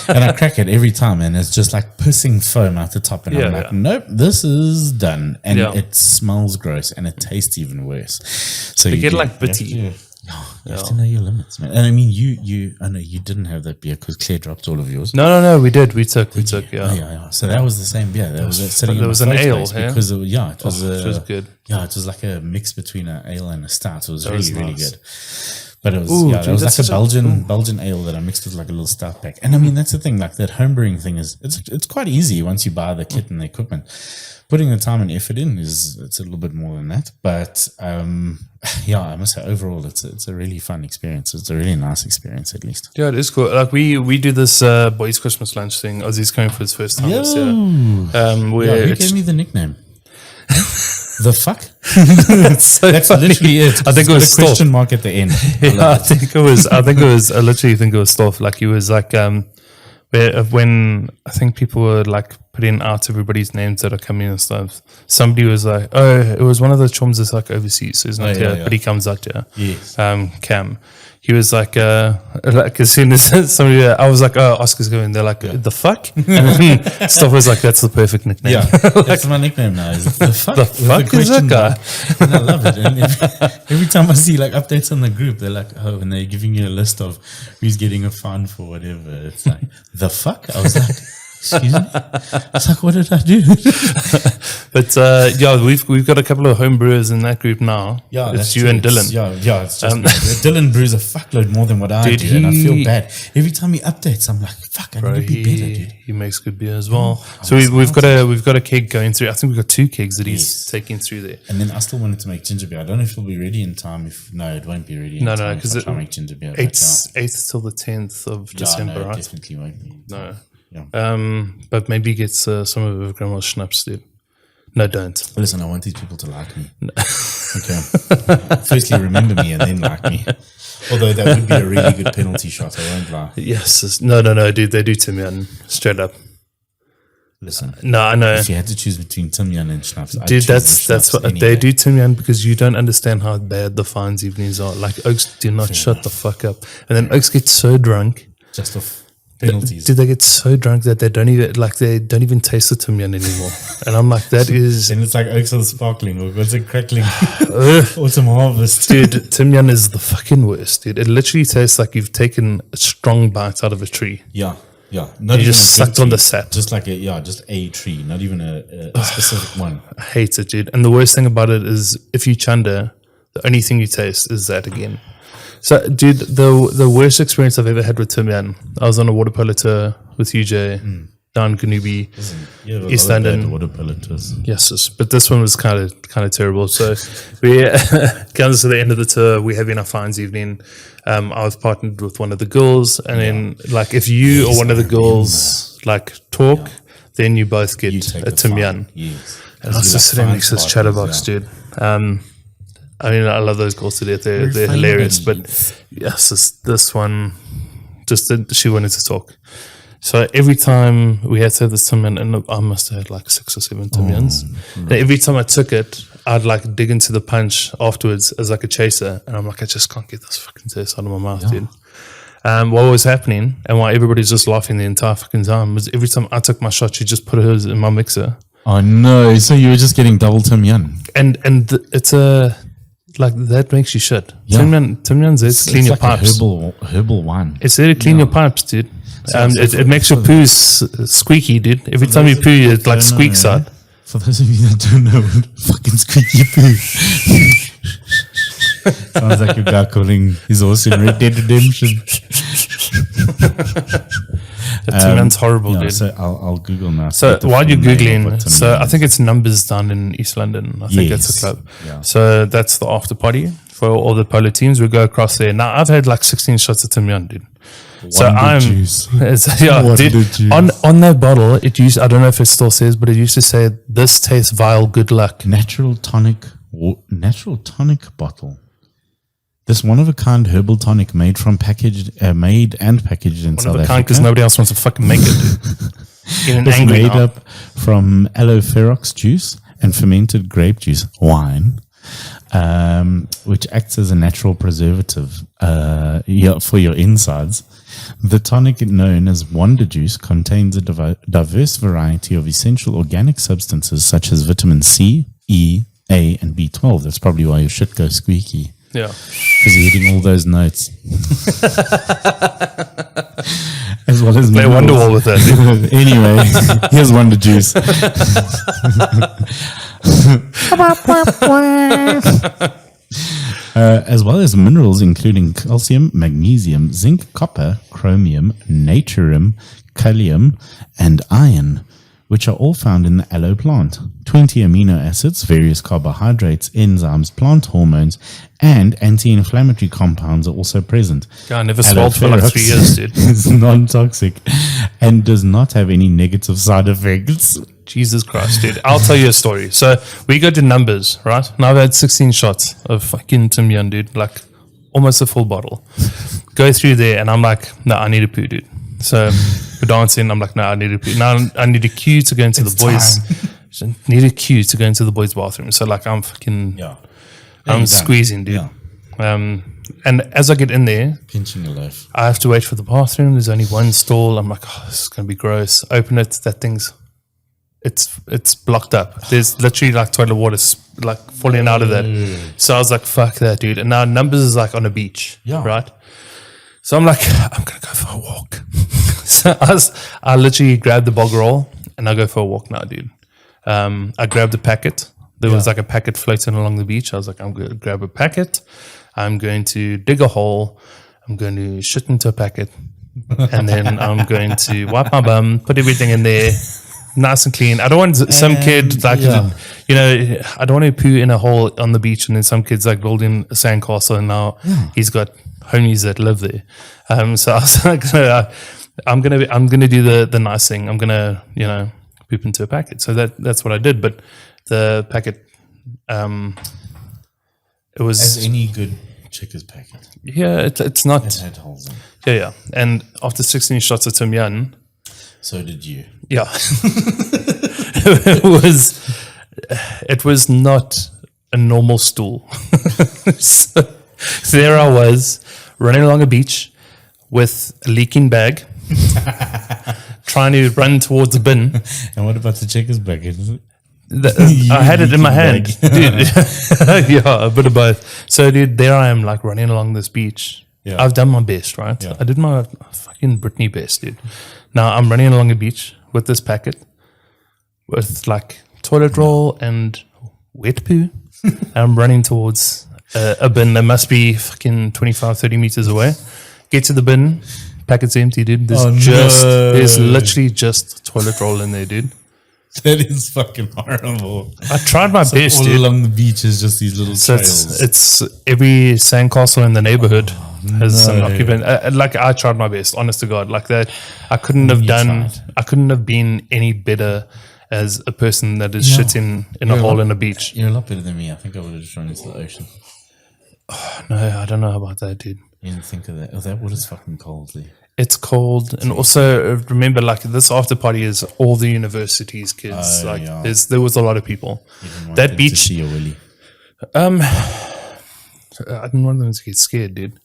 And I crack it every time, and it's just like pissing foam out the top, and I'm like, nope, this is done. And it smells gross, and it tastes even worse. So you get like bitty. You have to know your limits, man. And I know you didn't have that beer because Claire dropped all of yours. No, we did. We took, yeah. So that was the same beer. That was sitting in an ale, because it was good. Yeah, it was like a mix between an ale and a stout. It was really, really good. But it was, Ooh, it was like a Belgian ale that I mixed with like a little stout pack. And I mean, that's the thing, like that homebrewing thing it's quite easy once you buy the kit and the equipment. Putting the time and effort in it's a little bit more than that. But I must say overall it's a really fun experience. It's a really nice experience, at least. Yeah, it is cool. Like we do this boys' Christmas lunch thing. Ozzy's coming for his first time this year. Who gave me the nickname? The fuck? That's literally it. I think it was a question mark at the end. I think it was. I literally think it was Stoff. Like he was like when I think people were like putting out everybody's names that are coming and stuff. Somebody was like, "Oh, it was one of the chums that's like overseas, so he's not here, but he comes out here." Yes. Cam. He was like as soon as somebody, I was like, "Oh, Oscar's going." They're like, "The fuck?" And then Stoff was like, "That's the perfect nickname." Yeah, that's my nickname now. Is the fuck? The fuck is that guy? And I love it. And every time I see like updates on the group, they're like, "Oh," and they're giving you a list of who's getting a fine for whatever. It's like, the fuck? I was like, excuse me? It's like, what did I do? But we've got a couple of home brewers in that group now. Yeah, it's you and Dylan. It's just Dylan brews a fuckload more than what I do, and I feel bad every time he updates. I'm like, fuck, I need to be better, dude. He makes good beer as well. So we've got a keg going through. I think we've got 2 kegs that he's taking through there. And then I still wanted to make ginger beer. I don't know if it'll be ready in time. No, it won't be ready. No, because I make ginger beer. 8th till the 10th of December, no, right? It definitely won't be. No. Yeah. But maybe get some of grandma's schnapps, dude. No, don't. Listen, I want these people to like me. No. Okay. Firstly, remember me and then like me. Although that would be a really good penalty shot, I won't lie. Yes. No, dude. They do Timyan straight up. Listen. No, I know. If you had to choose between Timyan and schnapps, dude, that's what they do Timyan, because you don't understand how bad the fines evenings are. Like Oaks do not shut the fuck up, and then Oaks gets so drunk. Just off penalties. Dude, they get so drunk that they don't even taste the Timyan anymore. And I'm like, that is. And it's like Oaks on sparkling, or what's it, crackling autumn harvest. Dude, Timyan is the fucking worst, dude. It literally tastes like you've taken a strong bite out of a tree. Yeah. Not you just sucked on the sap. Just like just a tree, not even a specific one. I hate it, dude. And the worst thing about it is if you chunder, the only thing you taste is that again. So, dude, the worst experience I've ever had with Timyan, I was on a water polo tour with UJ down Kanubi, East London. Water polo tours. Yes, but this one was kind of terrible. So we comes to the end of the tour. We're having our fines evening. I was partnered with one of the girls, and then like if you or one of the girls like talk, then you both get a Timyan. Yes. And I was just sitting next to this chatterbox, dude. I mean, I love those girls to death. They're hilarious. But yes, this one, she wanted to talk. So every time we had to have this Timyan, and I must have had like 6 or 7 Timyans. And every time I took it, I'd like dig into the punch afterwards as like a chaser. And I'm like, I just can't get this fucking taste out of my mouth, dude. What was happening and why everybody's just laughing the entire fucking time was every time I took my shot, she just put hers in my mixer. Oh no! So you were just getting double Timyan. And it's like that makes you shit. Yeah. Timyan's there to clean your like pipes. Herbal wine. It's there to clean your pipes, dude. It makes your poo squeaky, dude. Every time you poo, it like squeaks out. For those of you that don't know, fucking squeaky poo. Sounds like a guy calling his horse in Red Dead Redemption. Timyan's horrible, dude. So I'll Google now. So while you're Googling, so I think it's Numbers down in East London. I think that's the club. Yeah. So that's the after party for all the polo teams. We go across there. Now I've had like 16 shots of Timyan, dude. So juice. Dude, on that bottle, it used, I don't know if it still says, but it used to say, "This tastes vile, good luck." Natural tonic bottle. This one-of-a-kind herbal tonic made and packaged in South Africa. One-of-a-kind because nobody else wants to fucking make it, dude. It's made up from aloe ferox juice and fermented grape juice, wine, which acts as a natural preservative for your insides. The tonic, known as Wonder Juice, contains a diverse variety of essential organic substances such as vitamin C, E, A, and B12. That's probably why your shit goes squeaky. Yeah. Because you're hitting all those notes. As well as play Wonderwall with that. Anyway, here's Wonder Juice. as well as minerals including calcium, magnesium, zinc, copper, chromium, natrium, kalium, and iron, which are all found in the aloe plant. 20 amino acids, various carbohydrates, enzymes, plant hormones, and anti-inflammatory compounds are also present. God, I never swallowed for like 3 years, dude. It's non-toxic and does not have any negative side effects. Jesus Christ, dude. I'll tell you a story. So we go to numbers, right? Now I've had 16 shots of fucking Tim Yum, dude. Like almost a full bottle. Go through there and I'm like, no, I need a poo, dude. So we're dancing. I'm like, no, I need a poo. Now I need a cue to go into the boys. Need a cue to go into the boys' bathroom. So like I'm fucking, I'm squeezing, dude. Yeah. And as I get in there, pinching a loaf, I have to wait for the bathroom. There's only one stall. I'm like, oh, this is gonna be gross. Open it. That thing's, it's blocked up. There's literally like toilet water like falling out of that. So I was like, fuck that, dude. And now Numbers is like on a beach, right? So I'm like, I'm gonna go for a walk. So I literally grabbed the bog roll and I go for a walk now, dude. I grabbed a packet. There was like a packet floating along the beach. I was like, I'm going to grab a packet. I'm going to dig a hole. I'm going to shit into a packet. And then I'm going to wipe my bum, put everything in there, nice and clean. I don't want some kid like, you know, I don't want to poo in a hole on the beach and then some kid's like building a sandcastle and now he's got homies that live there. So I was like, I'm gonna do the nice thing. I'm gonna, you know, poop into a packet. So that's what I did. But the packet, it was as any good Checkers packet. Yeah, it's not. It had holes in. Yeah. And after 16 shots of Tim Yum, so did you. Yeah, it was not a normal stool. So there I was running along a beach with a leaking bag, trying to run towards the bin. And what about the Checkers bucket? I had it in my hand, dude. Yeah, a bit of both. So, dude, there I am, like running along this beach. Yeah. I've done my best, right? Yeah. I did my fucking Britney best, dude. Now I'm running along a beach with this packet, with like toilet roll and wet poo. And I'm running towards a bin that must be fucking 25, 30 meters away. Get to the bin, packet's empty, dude. There's literally just toilet roll in there, dude. That is fucking horrible. I tried my best, all dude. Along the beach is just these little trails. It's every sandcastle in the neighborhood has some occupant. Like I tried my best, honest to God. Like that, I couldn't have been any better as a person that is shitting in a hole in a beach. You're a lot better than me. I think I would have just run into the ocean. Oh, no, I don't know about that, dude. You didn't think of that. Oh, that water's fucking cold, Lee. It's cold, and also remember, like this after party is all the university's kids. There was a lot of people. That beach. To see your willy. I didn't want them to get scared, dude.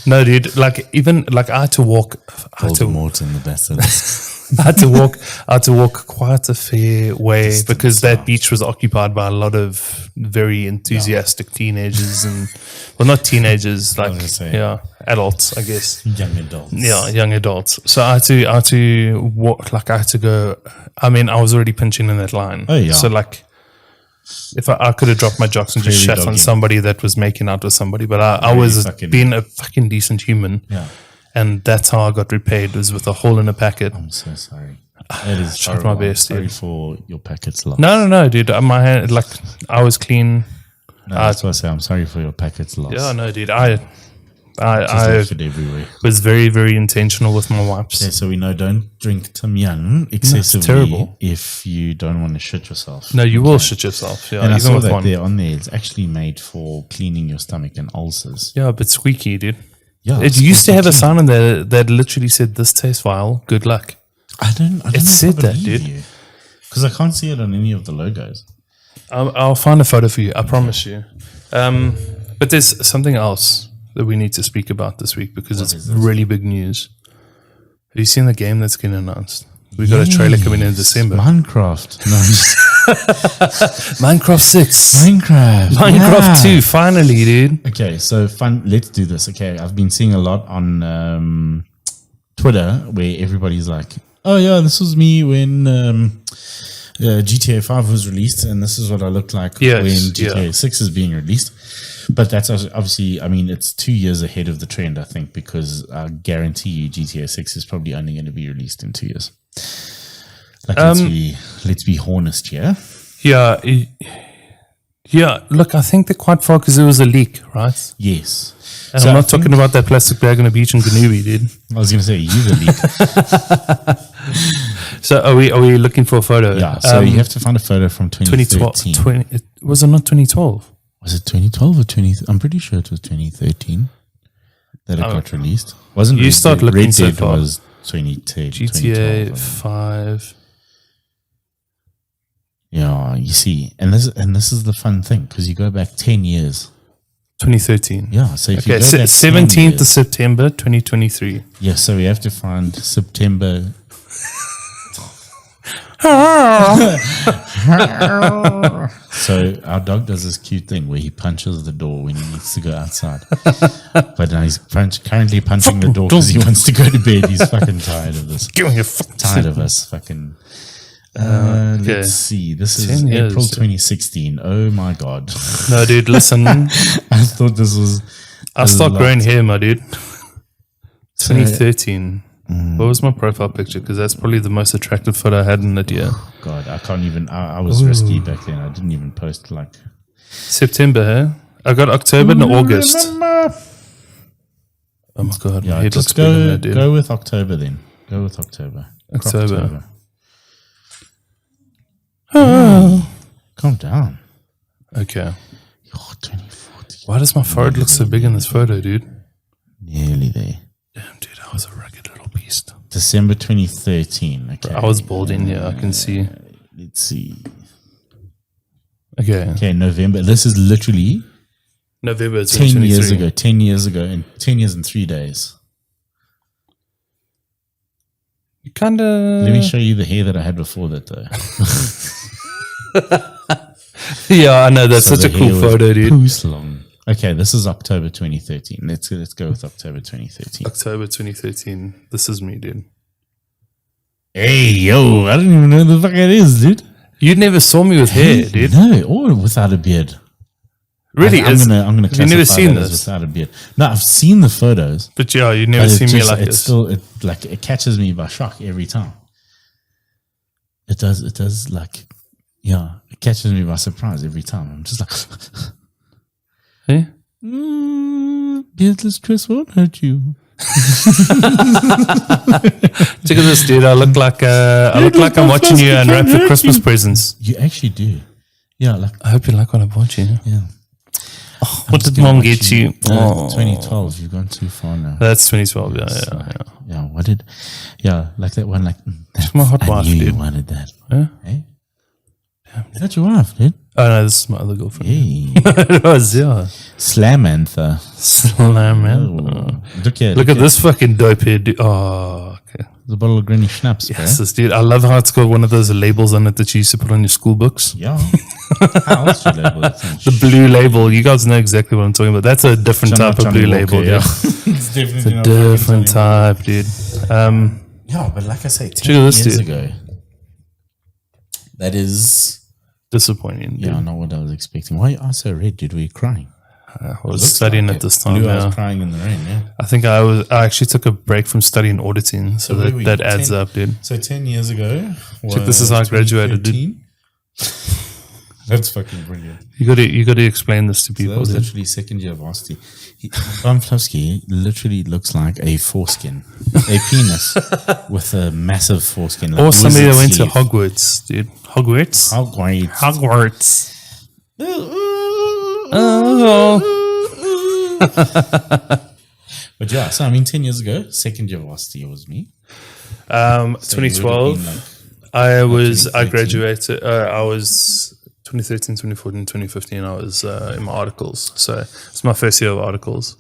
No, dude. Like even like I had to walk. Voldemort in the basilisk. I had to walk quite a fair way because that beach was occupied by a lot of very enthusiastic teenagers and, well, not teenagers, like adults, I guess. Young adults. Yeah, young adults. So I had to walk. Like I had to go. I mean, I was already pinching in that line. Oh yeah. So like, if I could have dropped my jocks and just shat on somebody that was making out with somebody, but I was being a fucking decent human. Yeah. And that's how I got repaid, was with a hole in a packet. I'm so sorry. That is tried my best, sorry dude. For your packets lost. No, dude. My hand, like, I was clean. No, that's what I say. I'm sorry for your packets lost. Yeah, no, dude. I was very, very intentional with my wipes. Yeah, so we know don't drink Tim Yum excessively. Terrible. If you don't want to shit yourself. No, you will shit yourself. Yeah, and I saw that there on there. It's actually made for cleaning your stomach and ulcers. Yeah, but squeaky, dude. Yeah, it used to have a sign on there that literally said, "This tastes vile. Good luck." I don't it said that, dude. Because I can't see it on any of the logos. I'll find a photo for you. I promise you. But there's something else that we need to speak about this week because it's really big news. Have you seen the game that's getting announced? We got a trailer coming in December. Minecraft. No, Minecraft 6. Minecraft 2, finally, dude. Okay, so fun. Let's do this. Okay, I've been seeing a lot on Twitter where everybody's like, oh yeah, this was me when GTA 5 was released, and this is what I looked like when GTA 6 is being released. But that's obviously, I mean, it's 2 years ahead of the trend, I think, because I guarantee you GTA 6 is probably only going to be released in 2 years. Like, let's be honest here. Yeah. Yeah, look, I think they're quite far because it was a leak, right? Yes. And so I'm not talking about that plastic bag on the beach in Ganubi, dude. I was going to say, you the leak. So are we looking for a photo? Yeah, so you have to find a photo from 2013. Was it not 2012? Was it 2012 or 20? I'm pretty sure it was 2013 that it got released. Wasn't you Red start Dead. looking Red so Dead far. Was 2010, GTA 2012, 5. Yeah, you see, and this is the fun thing because you go back 10 years. 2013. Yeah, so if you go back 17th of September 2023. Yeah, so we have to find September. So our dog does this cute thing where he punches the door when he needs to go outside. But now he's currently punching the door because he wants to go to bed. He's fucking tired of this. Tired of us fucking. Let's see. This is April 2016. Oh my god. No, dude, listen. I thought this was. I start growing hair, my dude. 2013. What was my profile picture? Because that's probably the most attractive photo I had in that year. God, I can't even. I was risky back then. I didn't even post like September. Huh? I got October and August. Oh my god. Yeah, just go with October then. Go with October. October. Calm down. Okay. Oh, 2014. Why does my forehead look so big in this photo, dude? Nearly there. Damn, dude, I was a rugged little beast. December 2013. Okay. I was balding here, I can see. Let's see. Okay, November. This is literally November 10 years ago. 10 years ago, and 10 years and 3 days. You kind of. Let me show you the hair that I had before that, though. Yeah, I know. That's such a cool photo, dude. Poos long. Okay, this is October 2013. Let's go with October 2013. October 2013. This is me, dude. Hey, yo, I don't even know who the fuck it is, dude. You never saw me with hair, dude. No, or without a beard. Really? I'm gonna classify You've never seen that as this? without a beard. No, I've seen the photos. But yeah, you never seen me like this. It catches me by shock every time. It does like, yeah, it catches me by surprise every time. I'm just like, Hey? beardless Chris won't hurt you. Check at this, dude. I look like I'm watching you unwrap the Christmas presents. You actually do. Yeah, like I hope you like what I bought you. yeah. Oh, what did mom get you? 2012. You've gone too far now. That's 2012. Yeah. Yeah. What did? Yeah, like that one. Like It's my hot wife, I knew you dude. wanted that. Huh? Hey, is that your wife, dude? Oh no, this is my other girlfriend. Hey, It was, yeah. Slamantha. Slam, man. Look Look at this fucking dope head, dude. Oh, okay. The bottle of Granny Schnapps, bro. Yes, this dude. I love how it's got one of those labels on it that you used to put on your school books. Yeah. How else do you label it? The blue label. You guys know exactly what I'm talking about. That's a different type of blue label, yeah. yeah. It's definitely It's a different type, dude. Yeah, but like I say, 10 this, years dude. ago, that is... Disappointing, dude. Yeah, not what I was expecting. Why are you so red, dude? Were you crying? I was studying at this time. Blue eyes Yeah. crying in the rain, yeah. I think I actually took a break from studying auditing, so where were you? that adds up, dude. So 10 years ago... Check, this is how I graduated, dude. 2013. That's fucking brilliant. You got to explain this to So people. that was dude. literally second year of varsity. Bumfluffski literally looks like a foreskin, a penis with a massive foreskin. Like Or somebody that went to sleeve. Hogwarts, dude. Hogwarts? Hogwarts. But yeah, so I mean, 10 years ago, second year of varsity was me. So 2012. I graduated. I was 2013, 2014, 2015. I was in my articles. So it's my first year of articles.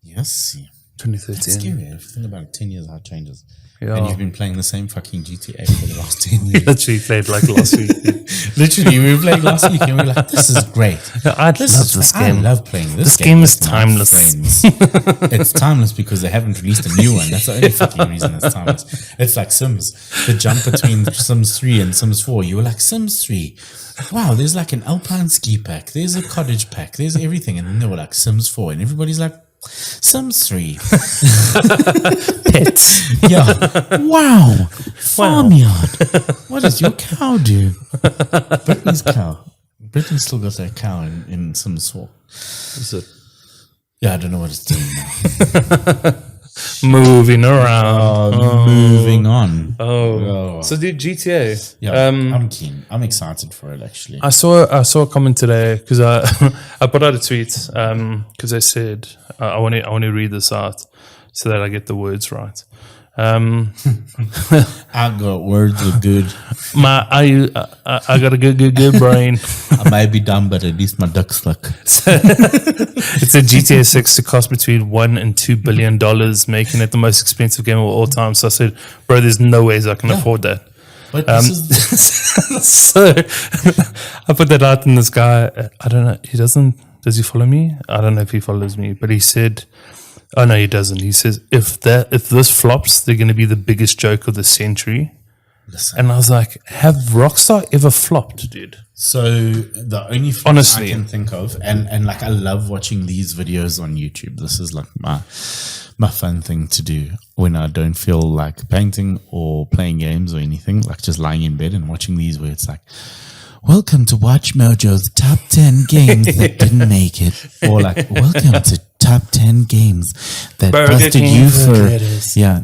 Yes. 2013. It's scary. If you think about it, 10 years, how it changes. And you've been playing the same fucking GTA for the last 10 years. Literally played like last week. Literally, we were playing last week and we were like, this is great. I love this game. I love playing this game is timeless. It's timeless because they haven't released a new one. That's the only fucking reason it's timeless. It's like Sims. The jump between Sims 3 and Sims 4, you were like, Sims 3. Wow, there's like an alpine ski pack. There's a cottage pack. There's everything. And then they were like, Sims 4. And everybody's like, Sims 3. Pets. Yeah. Wow. Farmyard. What does your cow do? Brittany's cow. Brittany's still got that cow in Sims 4. Is it? Yeah, I don't know what it's doing now. Moving around. Moving on. So dude, GTA. Yeah, I'm keen. I'm excited for it actually. I saw a comment today because I put out a tweet because I said I want to read this out so that I get the words right. I got words are good. I got a good brain. I may be dumb, but at least my duck's luck. It's a GTA 6 to cost between $1 and $2 billion, making it the most expensive game of all time. So I said, bro, there's no ways I can afford that. But this so I put that out, and this guy, I don't know, does he follow me? I don't know if he follows me, but he said, oh no, he doesn't. He says, if this flops, they're going to be the biggest joke of the century. Listen. And I was like, have Rockstar ever flopped, dude? So the only flops I can think of, and like I love watching these videos on YouTube. This is like my fun thing to do when I don't feel like painting or playing games or anything, like just lying in bed and watching these where it's like, welcome to Watch Mojo's top 10 games that didn't make it. Or like, welcome to top 10 games that busted you for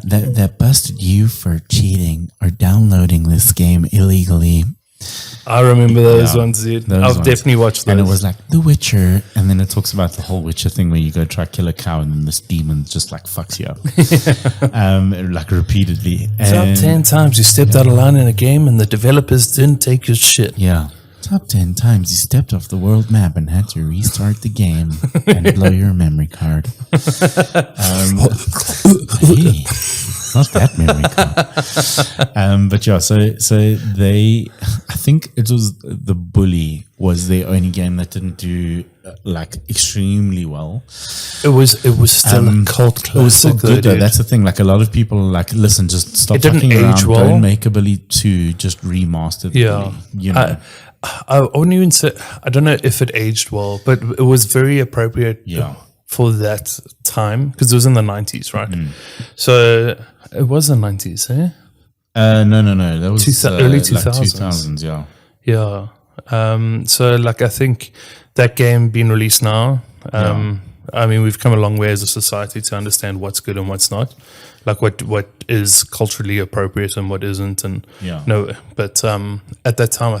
that busted you for cheating or downloading this game illegally. I remember those ones, dude. I've definitely watched those. And it was like The Witcher, and then it talks about the whole Witcher thing where you go try kill a cow and then this demon just like fucks you up. Like repeatedly. Top 10 times you stepped out of line in a game and the developers didn't take your shit. Yeah. Top 10 times you stepped off the world map and had to restart the game and blow your memory card. Hey, not that memory card. But yeah, so they, I think it was The Bully was their only game that didn't do like extremely well. It was still a cult classic. It was still good though. That's the thing. Like a lot of people are like, listen, just stop fucking around. Well. Don't make a Bully 2. Just remaster the Bully. You know. I wouldn't even say, I don't know if it aged well, but it was very appropriate for that time because it was in the 90s, right? So it was the 90s, eh? No. That was early 2000s. Like 2000s, yeah. Yeah. So like I think that game being released now, I mean, we've come a long way as a society to understand what's good and what's not. Like what is culturally appropriate and what isn't. And but at that time,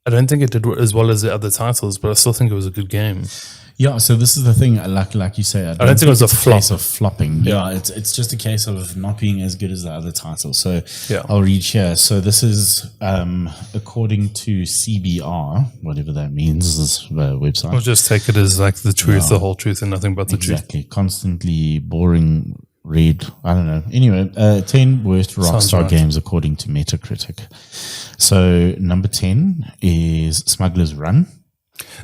I don't think it did as well as the other titles, but I still think it was a good game. Yeah, so this is the thing, like you say, I don't think it was a case of flopping. Yeah, it's just a case of not being as good as the other titles. So I'll read here. So this is according to CBR, whatever that means, this website. We'll just take it as like the truth, the whole truth, and nothing but the truth. Exactly. Constantly boring read. I don't know. Anyway, 10 worst Rockstar games according to Metacritic. So number 10 is Smuggler's Run.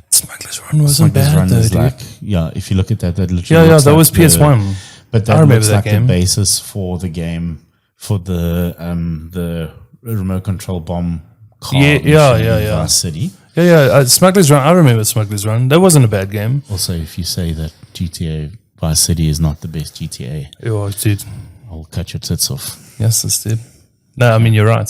Smuggler's Run wasn't bad though, is like, if you look at that literally that like was PS1. But that looks like the basis for the game, for the remote control bomb car Vice City. Smuggler's Run, I remember Smuggler's Run. That wasn't a bad game. Also, if you say that GTA Vice City is not the best GTA, dude, I'll cut your tits off. Yes, this did. No, I mean, you're right.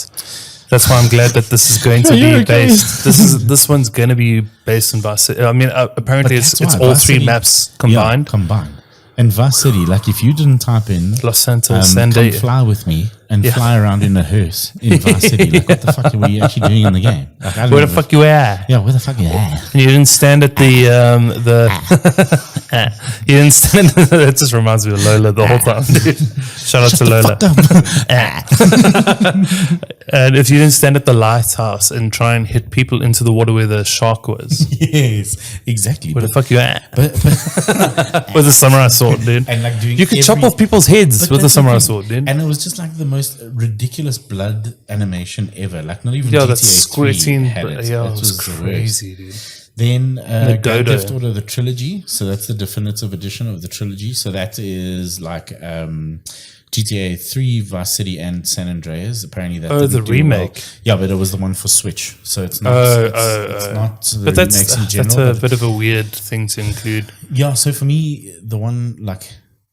That's why I'm glad that this is going to be based. This one's going to be based in Vice City. I mean, apparently it's all Vice 3 City, maps combined. Yeah, combined. And Vice City, like if you didn't type in Los Santos, come fly with me and fly around in a hearse in Vice City, like what the fuck were you actually doing in the game? Like, where the fuck you at? Yeah, where the fuck you at? And you didn't stand at the He didn't stand. That just reminds me of Lola the whole time, dude. Shout out to Lola. And if you didn't stand at the lighthouse and try and hit people into the water where the shark was, Yes, exactly. where the fuck you at? But With a samurai sword, dude. and like doing You could chop off people's heads But with a that's the samurai thing. sword, dude. And it was just like the most ridiculous blood animation ever. Like not even Yeah, GTA that's 3 squirting. had it. Yeah, That it was the worst. crazy, dude. Then Grand Dodo. Theft Auto the trilogy. So that's the definitive edition of the trilogy. So that is like GTA 3, Vice City, and San Andreas. Apparently that Oh, didn't the do remake. well. Yeah, but it was the one for Switch. So it's not. It's not the But remakes in general. that's a but bit of a weird thing to include. yeah. So for me, the one like.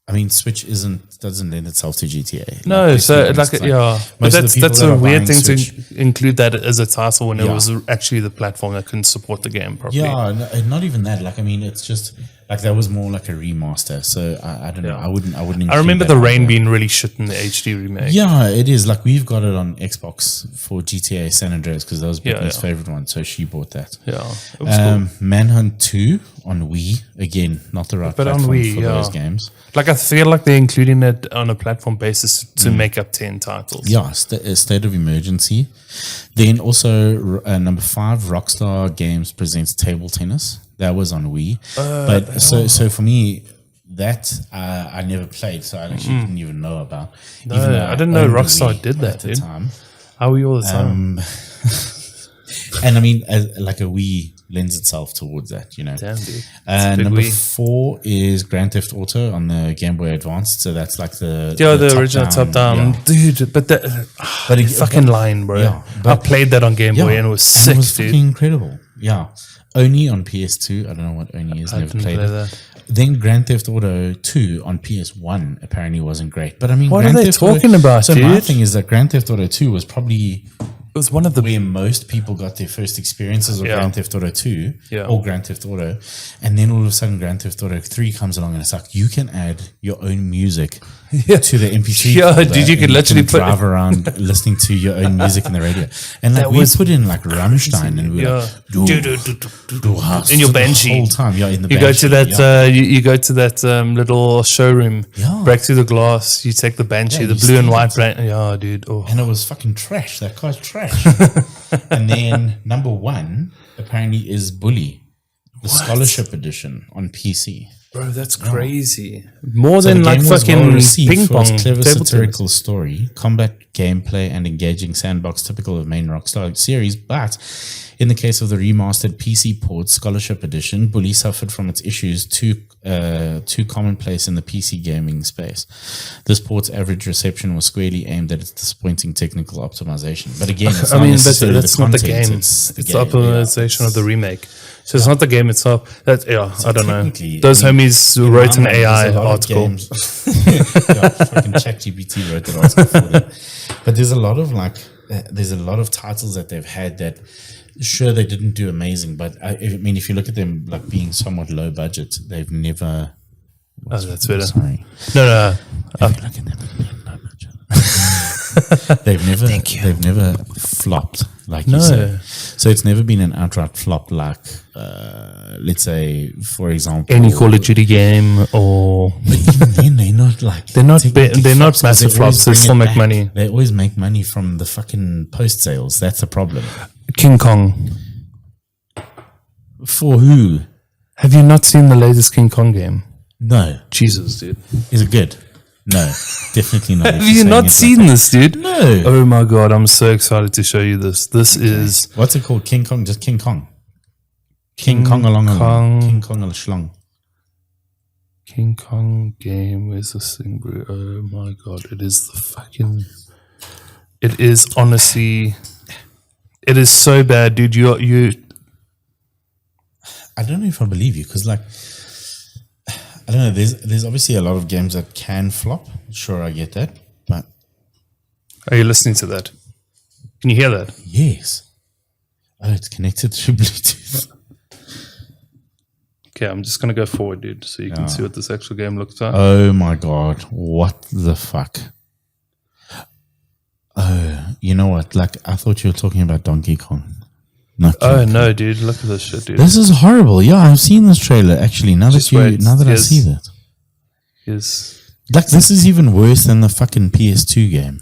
I mean, Switch doesn't lend itself to GTA. No, let's so be honest, like yeah, but most of the people that's that a are weird buying thing Switch- to include that as a title when it Yeah. was actually the platform that couldn't support the game properly. Yeah, not even that. Like, I mean, it's just like that was more like a remaster. So I don't know. Yeah. I wouldn't. I include remember that the on rain there. being really shit in the HD remake. Yeah, it is. Like we've got it on Xbox for GTA San Andreas because that was Brittany's yeah. favorite one. So she bought that. Yeah, it was cool. Manhunt 2 on Wii. Again, not the right But on platform Wii, for yeah. those games. Like I feel like they're including it on a platform basis to make up 10 titles. Yeah, State of Emergency. Then also number 5, Rockstar Games presents Table Tennis. That was on Wii. But so for me, that I never played, so I actually didn't even know about. No, Even though I didn't know owned a Rockstar Wii did that, at the dude. time. How are you all the time? And I mean, like a Wii lends itself towards that, you know. Damn, dude. It's a big Number Wii. 4 is Grand Theft Auto on the Game Boy Advance. So that's like the original top down, yeah. dude. But that, But it- fucking line, bro. Yeah, I but- played that on Game Boy and it was sick, it was dude. fucking incredible. Yeah. Oni on PS2. I don't know what Oni is. I Never didn't played play it. that. Then Grand Theft Auto 2 on PS1 apparently wasn't great. But I mean, What Grand are they Theft Auto- talking about, So my dude? thing is that Grand Theft Auto 2 was probably It was one of the where most people got their first experiences of Yeah. Grand Theft Auto 2 Yeah. or Grand Theft Auto. And then all of a sudden Grand Theft Auto 3 comes along and it's like, you can add your own music to the MP3. Yeah, folder dude, you could and literally can put- drive around listening to your own music in the radio. And like That we was put in like Rammstein and we were like, in your Banshee. the whole time. Yeah, in the You go to Banshee, that. You go to that little showroom. Yeah. Break through the glass. You take the Banshie, Yeah, the you blue and steal white. it. Yeah, dude. Oh, And it was fucking trash. That car's trash. And then number 1 apparently is Bully, the scholarship edition on PC. bro, that's crazy. More So than the like game was fucking well-received ping for pong. its clever table satirical story, combat gameplay, and engaging sandbox typical of main Rockstar series. But in the case of the remastered PC port Scholarship Edition, Bully suffered from its issues too commonplace in the PC gaming space. This port's average reception was squarely aimed at its disappointing technical optimization. But again, it's I not mean, necessarily that's not the content, game. It's the optimization of the remake. So it's not the game itself. That I don't know. technically, Those I mean, homies wrote an AI article. Yeah, fucking ChatGPT wrote that article for them. But there's a lot of there's a lot of titles that they've had that, sure, they didn't do amazing, but I mean, if you look at them like being somewhat low budget, they've never. Oh, that's better. Sorry. No. If you look at them being low budget. They've never flopped like you said. So it's never been an outright flop like, let's say, for example, Any Call of Duty game or But even then, they're not like They're not technically they're not flops, 'cause massive they always flops. They bring still it make back. money. They always make money from the fucking post sales. That's the problem. King Kong. For who? Have you not seen the latest King Kong game? No. Jesus, dude. Is it good? No, definitely not. Have you not seen this, dude? No. Oh my god, I'm so excited to show you this. This is What's it called? King Kong? Just King Kong. King Kong along. King Kong a schlong. King Kong game. Where's this thing, bro? Oh my god, it is the fucking. It is honestly. It is so bad, dude. You. I don't know if I believe you because, like, I don't know. There's obviously a lot of games that can flop. Sure, I get that, but Are you listening to that? Can you hear that? yes. Oh, it's connected through Bluetooth. Okay, I'm just gonna go forward, dude, so you can see what this actual game looks like. Oh my god, what the fuck? Oh, you know what? Like, I thought you were talking about Donkey Kong. Oh no, dude! Look at this shit, dude. This is horrible. Yeah, I've seen this trailer actually. Now that I see that, like this is even worse than the fucking PS2 game.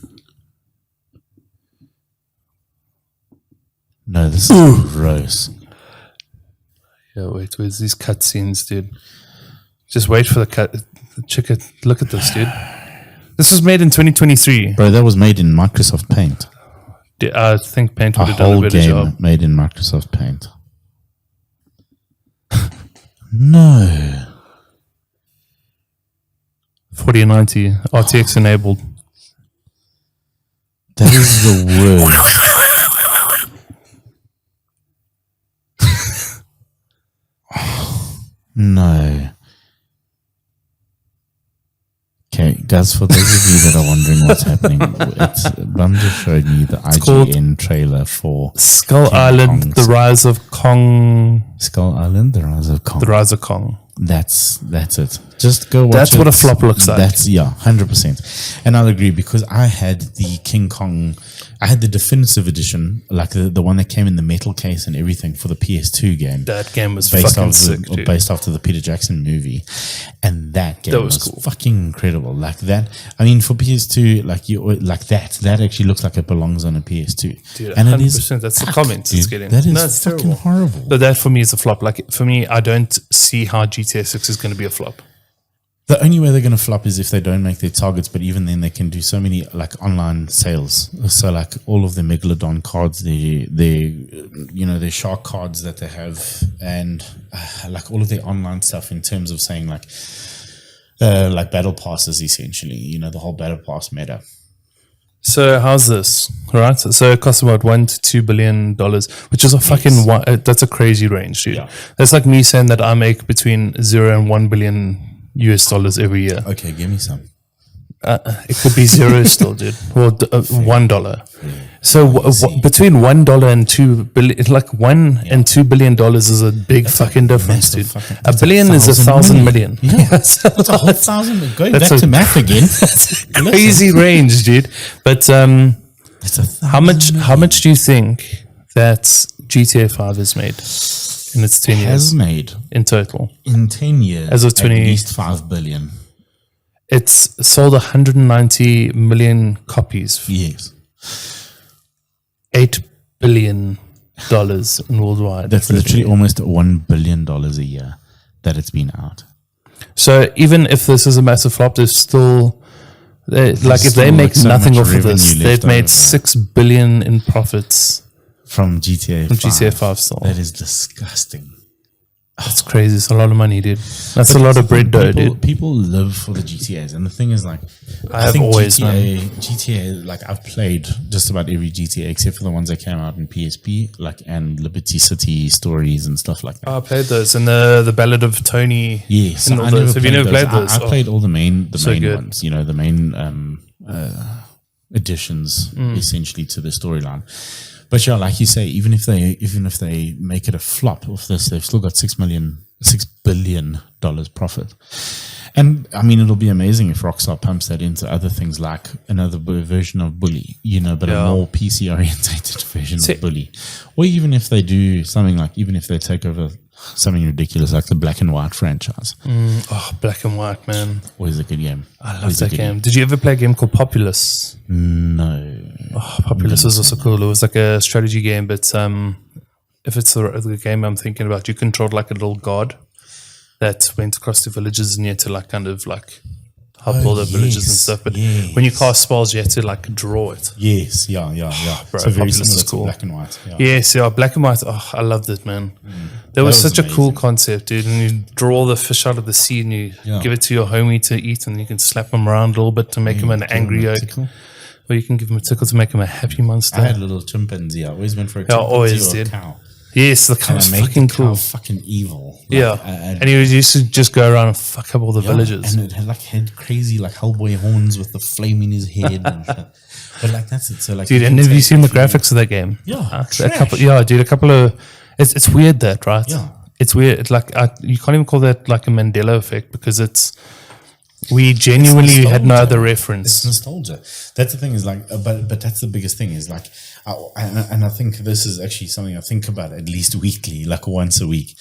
No, this is gross. Yeah, wait, where's these cutscenes, dude? Just wait for the chicken. Look at this, dude. This was made in 2023. Bro, that was made in Microsoft Paint. I think Paint would have done a better job. Made in Microsoft Paint. No. 4090 RTX enabled. That is the worst. No. Okay, guys, for those of you that are wondering what's happening, Bum just showed me the IGN trailer for Skull Island, The Rise of Kong. Skull Island, The Rise of Kong. The Rise of Kong. That's it. Just go watch it. That's what a flop looks like. That's 100%. And I'll agree because I had the King Kong. I had the definitive edition, like the one that came in the metal case and everything for the PS2 game. That game was fucking sick, dude. Based after the Peter Jackson movie, and that game was cool. Fucking incredible. Like that. I mean, for PS2, that actually looks like it belongs on a PS2. Dude, and 100%. That's the comments it's getting. That is fucking terrible. Horrible. But that for me is a flop. Like for me, I don't see how GTA 6 is going to be a flop. The only way they're going to flop is if they don't make their targets, but even then they can do so many like online sales. So like all of the Megalodon cards, their shark cards that they have, and like all of their online stuff in terms of saying like battle passes essentially, the whole battle pass meta. So how's this, right? So it costs about $1 to $2 billion, which is a fucking that's a crazy range, dude. Yeah. That's like me saying that I make between 0 and $1 billion US dollars every year. Okay, give me some. It could be zero still, dude. Or $1. Yeah. So between $1 and $2 billion, like and $2 billion is a big fucking difference, dude. A billion is 1,000 million. Yeah, that's a whole thousand. Going back to math again. That's a crazy range, dude. But how much do you think that GTA 5 has made? In its 10 years. Has made. In total. In 10 years. As of 20. At least 5 billion. It's sold 190 million copies. Yes. $8 billion in worldwide. That's literally almost $1 billion a year that it's been out. So even if this is a massive flop, there's still... if they make nothing off of this, they've made $6 billion in profits. From GTA 5. From GTA 5 still. That is disgusting. That's crazy. It's a lot of money, dude. That's a lot of bread dough, dude. People live for the GTAs. And the thing is, like, I think always, GTA, like, I've played just about every GTA except for the ones that came out in PSP, like, and Liberty City stories and stuff like that. I played those. And the Ballad of Tony. Yes. And all those. Have you never played those? I played all the main ones, the main additions, essentially, to the storyline. But yeah, like you say, even if they make it a flop of this, they've still got $6 billion profit. And I mean, it'll be amazing if Rockstar pumps that into other things like another version of Bully, but a more PC orientated version of Bully. Or even if they do something like, even if they take over something ridiculous like the Black and White franchise. Black and White, man. Always a good game. I love that game. Did you ever play a game called Populous? No. Populous is also cool. It was like a strategy game, but if it's the game I'm thinking about, you controlled like a little god that went across the villages and you had to like kind of like help all the villages and stuff. But when you cast spells, you had to like draw it. Yes, yeah. Bro, so very similar to cool. Black and White. Yeah. Yes, Black and White. Oh, I loved it, man. That was such amazing. A cool concept, dude. And you draw the fish out of the sea and you give it to your homie to eat, and you can slap him around a little bit to make him an angry yolk. Or you can give him a tickle to make him a happy monster. I had a little chimpanzee. I always went for a chimpanzee or a cow. Yes, the cow was fucking cool. Fucking evil. And he used to just go around and fuck up all the villages. And it had crazy like Hellboy horns with the flame in his head and shit. But like that's it. So like, dude, and have you seen the graphics of that game? Yeah, a couple of. It's weird that, right? Yeah, it's weird. It's like you can't even call that like a Mandela effect because it's We genuinely had no other reference. It's nostalgia. That's the thing is like, but that's the biggest thing is like, and I think this is actually something I think about at least weekly, like once a week,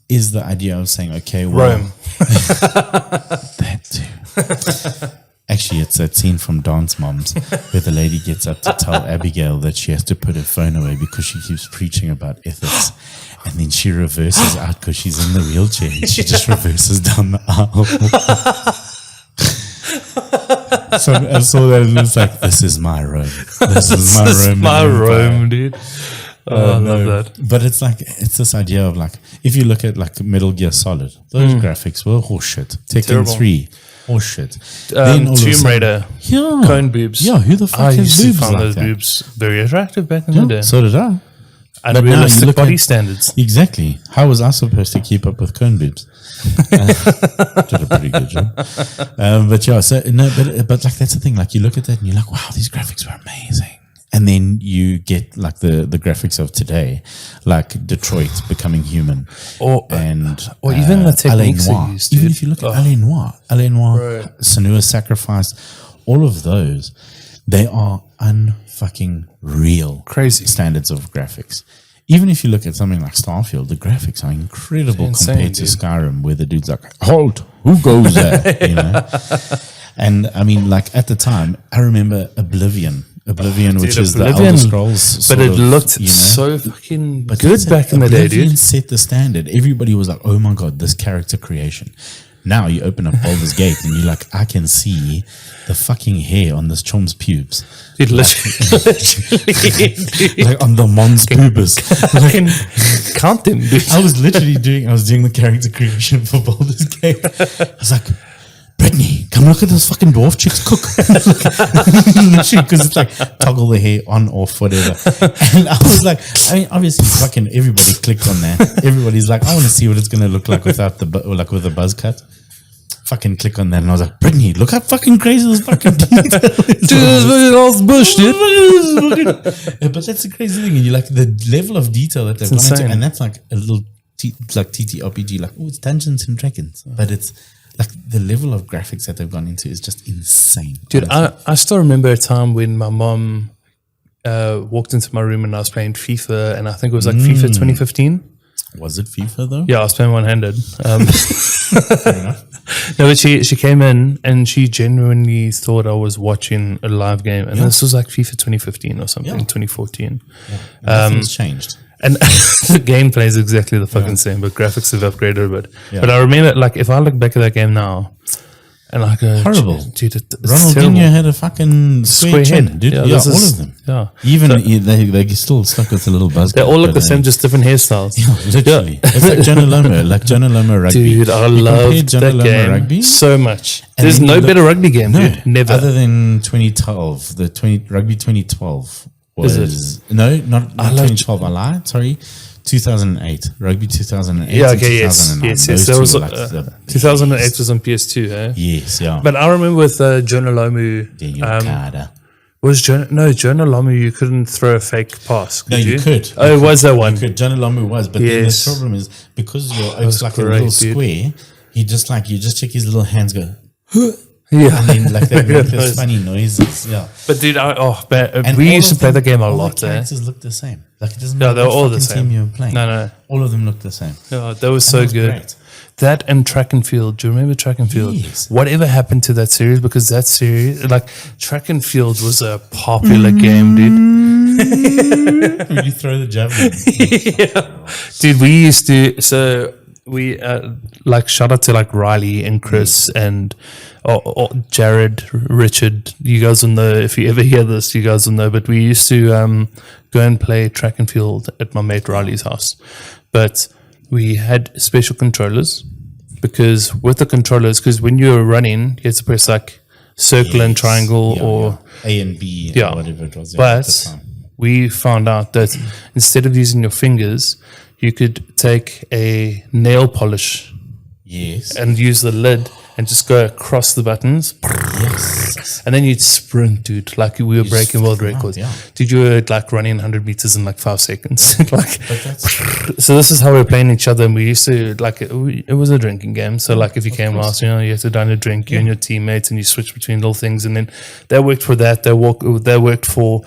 is the idea of saying, okay, well, Rome. That too. Actually, it's that scene from Dance Moms where the lady gets up to tell Abigail that she has to put her phone away because she keeps preaching about ethics. And then she reverses out because she's in the wheelchair and she just reverses down the aisle. So I saw that and it's like, this is my Rome. This is my Rome, dude. Oh, I love that. But it's like, it's this idea of like, if you look at like Metal Gear Solid, those graphics were horseshit. Tekken 3, horseshit. Tomb Raider, cone boobs. Yeah, who the fuck I has used to boobs find like those that? boobs very attractive back in the day. So did I. Unrealistic look body at- standards. Exactly. How was I supposed to keep up with cone boobs? Did a pretty good job. But yeah, so no, but like that's the thing. Like you look at that and you're like, wow, these graphics were amazing. And then you get like the graphics of today, like Detroit becoming human, Or even the LA techniques they Noire. used. Even dude. if you look at LA Noire, Right. Senua's Sacrifice, all of those, they are unfucking real Crazy. standards of graphics. Even if you look at something like Starfield, the graphics are incredible It's insane, compared to dude. Skyrim, where the dude's like, "Halt! Who goes there?" You know. And I mean, like at the time, I remember Oblivion, which is the Elder Scrolls, but sort it of, looked you know. so fucking But good that's it. back in the day, Oblivion dude. set the standard. Everybody was like, "Oh my god, this character creation." Now you open up Baldur's Gate and you're like, I can see the fucking hair on this chom's pubes. Dude, literally, Like on the Mons pubis. I can count them, dude. I was doing the character creation for Baldur's Gate. I was like, Brittany, come look at those fucking dwarf chicks cook. Literally, because it's like toggle the hair on, off, whatever. And I was like, I mean, obviously, fucking everybody clicked on that. Everybody's like, I want to see what it's going to look like without like with a buzz cut. Fucking click on that, and I was like, Brittany, look how fucking crazy this fucking detail is. Dude, this fucking old bush, dude. Yeah, but that's the crazy thing, and you like the level of detail that they've gone into, insane. and that's like a little like TTRPG, like oh, it's Dungeons and Dragons, but it's like the level of graphics that they've gone into is just insane. Dude, I still remember a time when my mom walked into my room and I was playing FIFA, and I think it was like FIFA 2015. Was it FIFA though? Yeah, I was playing one-handed. Fair enough. No, but she came in and she genuinely thought I was watching a live game, and this was like FIFA 2015 or something, 2014. Nothing's changed. And the gameplay is exactly the fucking same, but graphics have upgraded a bit. Yeah. But I remember, like, if I look back at that game now, and I go, Horrible. dude, it's Ronaldinho terrible. had a fucking square chin, dude. Yeah, this all is- of them. Yeah, Even they still stuck with a little buzz. they all look the same, just different hairstyles. Literally. It's like Jonah Lomo rugby. Dude, I You love compare Jonah that Lomo game rugby, so much. and There's then you no look- better rugby game, dude. Never. Other than 2012, rugby 2012 was Is no, not love 2012. I lied. Sorry, 2008 rugby 2008. Yeah, and okay, yes. 2009. Yes. Those There two was were like the 2008 was on PS2, eh? yes, yeah. But I remember with Jonah Lomu, Daniel Carter. Jonah Lomu, you couldn't throw a fake pass. No, Could you could. Oh, it was that one. Jonah Lomu was, but Yes. then the problem is because your was oak's like a great, little dude. square. You just check his little hands go. Yeah. And then like they make those funny noises. Yeah. But dude, And we all used to of play them- the game a all lot, the eh? characters look the same. Like it doesn't Yeah, matter they were what all the fucking same. team you're playing. No. All of them look the same. Yeah, that was so was good. great. That and track and field. Do you remember track and field? Yes. Whatever happened to that series? Because that series, like track and field, was a popular game, dude. When you throw the javelin. Dude, we used to. So we like shout out to like Riley and Chris and or Jared, Richard. You guys will know if you ever hear this. You guys will know. But we used to go and play track and field at my mate Riley's house, but we had special controllers because with the controllers, because when you're running, you had to press like circle and triangle or A and B Yeah. or whatever it was. but at the time. we found out that instead of using your fingers, you could take a nail polish Yes. and use the lid and just go across the buttons. Yes. And then you'd sprint, dude. Like we were breaking world records. Yeah. Dude, you were like running 100 meters in like 5 seconds. So this is how we were playing each other. And we used to, like, it was a drinking game. So like if you came last, you know, you had to down a drink, you and your teammates, and you switch between little things. And then they worked for that. They worked for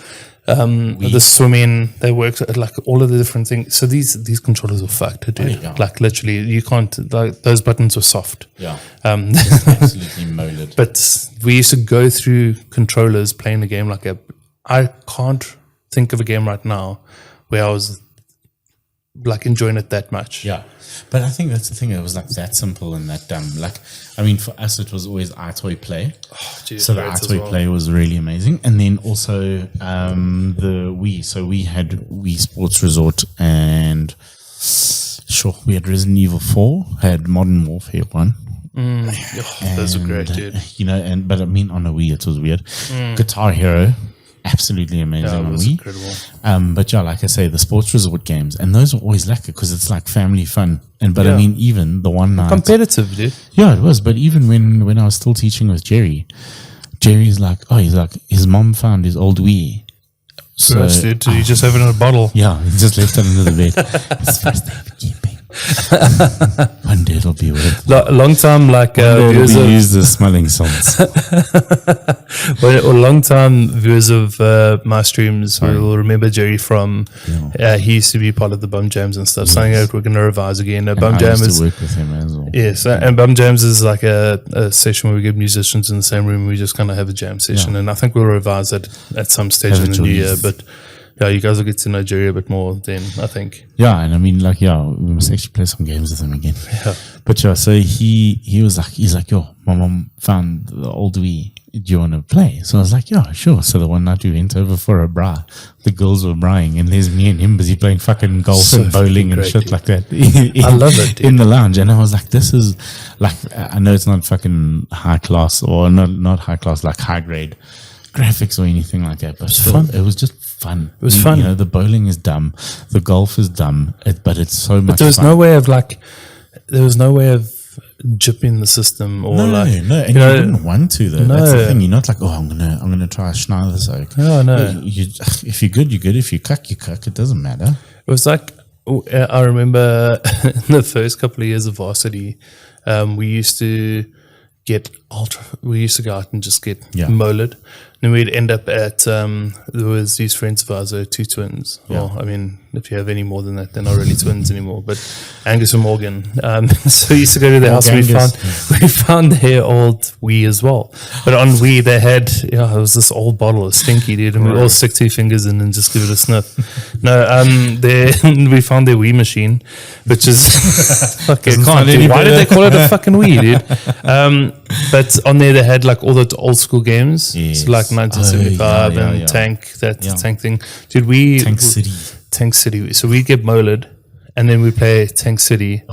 the swimming. They worked at like all of the different things. So these controllers were fucked, dude. Like literally, you can't, like, those buttons were soft. Yeah. Absolutely molded. But we used to go through controllers playing the game like I can't think of a game right now where I was like enjoying it that much. Yeah. But I think that's the thing. It was like that simple and that dumb. Like, I mean, for us, it was always iToy Play. Oh, geez, so the iToy Play was really amazing. And then also the Wii. So we had Wii Sports Resort, and we had Resident Evil 4, had Modern Warfare 1. Those were great, dude. You know, but I mean, on a Wii, it was weird. Guitar Hero. Absolutely amazing on was Wii. Incredible. But yeah, like I say, the sports resort games, and those are always lekker because it's like family fun. But I mean, even the one night, competitive, dude. Yeah, it was. But even when I was still teaching with Jerry's like, his mom found his old Wii. So dude, you just have it in a bottle. Yeah, he just left it under the bed. It's first day for keeping. One day it'll be worth it. Long time, like viewers we use the smelling salts. Long time viewers of my streams will remember Jerry from. He used to be part of the Bum Jams and stuff. Something that we're going to revise again. Bum Jam is work with him as well. Yes, and Bum Jams is like a session where we get musicians in the same room. We just kind of have a jam session, and I think we'll revise it at some stage in the new year. But yeah, you guys will get to know Jerry a bit more then, I think. Yeah, and I mean, like, we must actually play some games with him again. Yeah. But yeah, so he's like, yo, my mom found the old Wii. Do you want to play? So I was like, yeah, sure. So the one night we went over for a bra, the girls were braing, and there's me and him busy playing fucking golf and bowling and shit like that. I love it, dude. In the lounge. And I was like, this is like, I know it's not fucking high class or not high class, like high grade graphics or anything like that, but fun. It was just fun. It was fun. You know, the bowling is dumb, the golf is dumb, but it's so much. But there was no way of jipping the system or no, and you didn't want to though. No. That's the thing. You're not like, I'm gonna try a Schneider soak. No. If you're good, you're good. If you cuck, you cuck. It doesn't matter. It was like, I remember in the first couple of years of varsity, we used to go out and just get molded. And we'd end up at, there was these friends of ours, two twins. Yeah. Well, I mean, if you have any more than that, they're not really twins anymore, but Angus and Morgan. So we used to go to their house and we found their old Wii as well. But on Wii, they had, it was this old bottle of Stinky, dude, and we all stick 2 fingers in and just give it a sniff. We found their Wii machine, which is, fucking can't, dude. Why did they call it a fucking Wii, dude? But on there, they had like all the old school games. Yes. So like 1975 and Tank, Tank thing. Dude, Tank City. So we get molded and then we play Tank City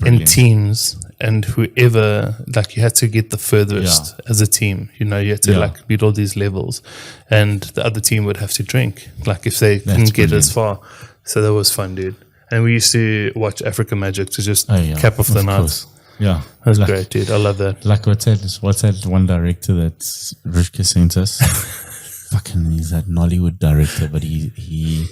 in teams, and whoever, like, you had to get the furthest as a team. You know, you had to like beat all these levels, and the other team would have to drink, like, if they couldn't get as far. So that was fun, dude. And we used to watch Africa Magic to just cap off the nights. Yeah, that was great, dude. I love that. Like, what's that one director that Rushka sent us? Fucking, he's that Nollywood director, but he's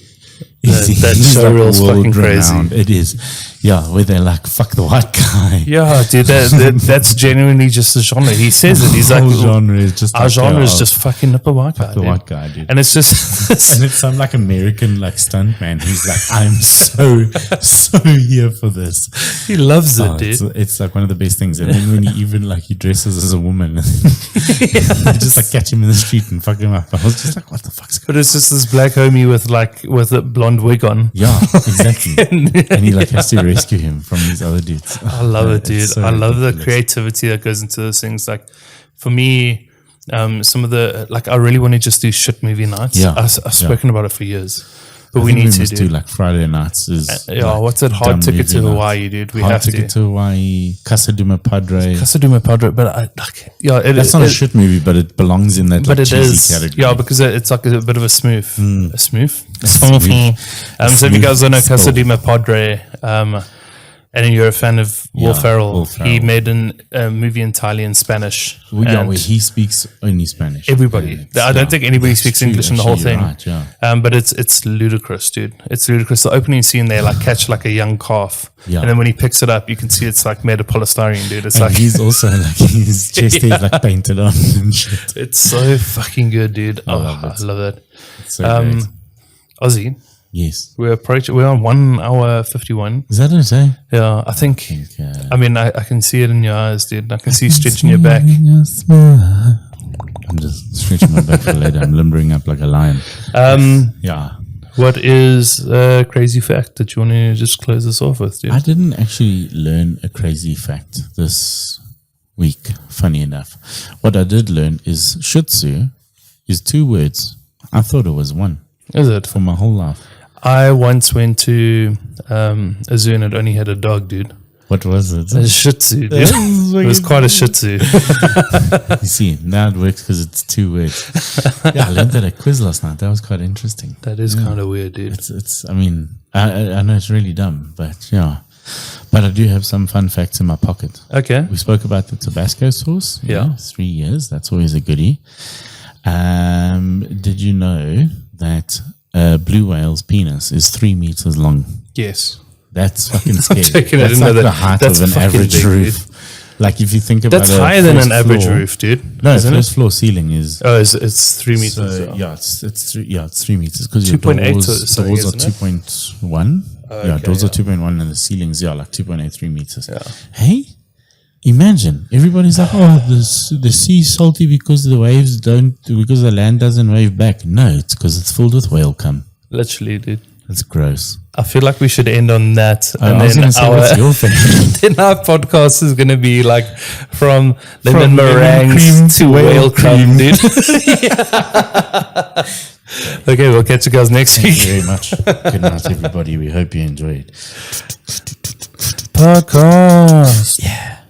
that showreel's like fucking crazy. It is, where they're like, fuck the white guy. Yeah, dude, that's genuinely just a genre. He says it. He's like, genre is just our genre is just fucking up a white guy. The white guy, dude. And it's just, and it's some like American like stunt man. He's like, I'm so here for this. He loves it, dude. It's like one of the best things. And then when he dresses as a woman, and they just like catch him in the street and fuck him up. I was just like, what the fuck's going on? But it's just this black homie with a blonde wig on. Yeah, exactly. And he like has to rescue him from these other dudes. I love it, dude. So I love the creativity that goes into those things. Like, for me, some of the, like, I really want to just do shit movie nights. Yeah, I've spoken about it for years, but we need to do like Friday nights. What's it? Hard ticket to Hawaii, dude. We have to. Hard ticket to Hawaii. Casa de Padre. But that's not a shit movie, but it belongs in that. But it is category. Yeah, because it's like a bit of a smooth. A smooth. So if you guys don't know Casa de Padre, And you're a fan of Will Ferrell. Will Ferrell. He made a movie entirely in Spanish. Where he speaks only Spanish. Everybody. I don't think anybody speaks English in the whole thing. Right, but it's ludicrous, dude. It's ludicrous. The opening scene, they like catch like a young calf. Yeah. And then when he picks it up, you can see it's like made of polystyrene, dude. It's and like he's also like his chest is like painted on and shit. it's so fucking good, dude. I love it. I love it. It's so great. Ozzy, Yes. we're on 1 hour 51. Is that what I say? Yeah, I think. Okay. I mean, I can see it in your eyes, dude. I can see you stretching your back. I'm just stretching my back for later. I'm limbering up like a lion. Yeah. What is a crazy fact that you want to just close this off with, dude? I didn't actually learn a crazy fact this week, funny enough. What I did learn is Shih Tzu is 2 words. I thought it was 1 Is it? for my whole life. I once went to a zoo and it only had a dog, dude. What was it? A Shih Tzu, dude. It was quite a Shih Tzu. You see, now it works because it's 2 words. Yeah, I learned that at quiz last night. That was quite interesting. That is kind of weird, dude. It's. I mean, I know it's really dumb, but yeah. But I do have some fun facts in my pocket. Okay. We spoke about the Tabasco sauce. Yeah. 3 years. That's always a goodie. Did you know that a blue whale's penis is 3 meters long? Yes. That's fucking scary. joking, I That's didn't know like that. the height That's of an fucking average big, roof. Like if you think about That's a higher than first an average floor- roof, dude. No, isn't first it? floor ceiling is. Oh, it's 3 meters. So, So. yeah, it's 3 meters because your 2.8 doors, or something, doors are isn't it? 2.1. Yeah, okay, doors are yeah. 2.1 and the ceilings, like 2.83 meters. Yeah. Hey, imagine everybody's like, oh, the sea's salty because the the land doesn't wave back. No, it's because it's filled with whale cum. Literally, dude. That's gross. I feel like we should end on that. I was going to say, what's your favorite? Then our podcast is going to be like from lemon meringues cream to whale cum, dude. Okay, we'll catch you guys next Thank week. you very much. Good night, everybody. We hope you enjoyed. Podcast. Yeah.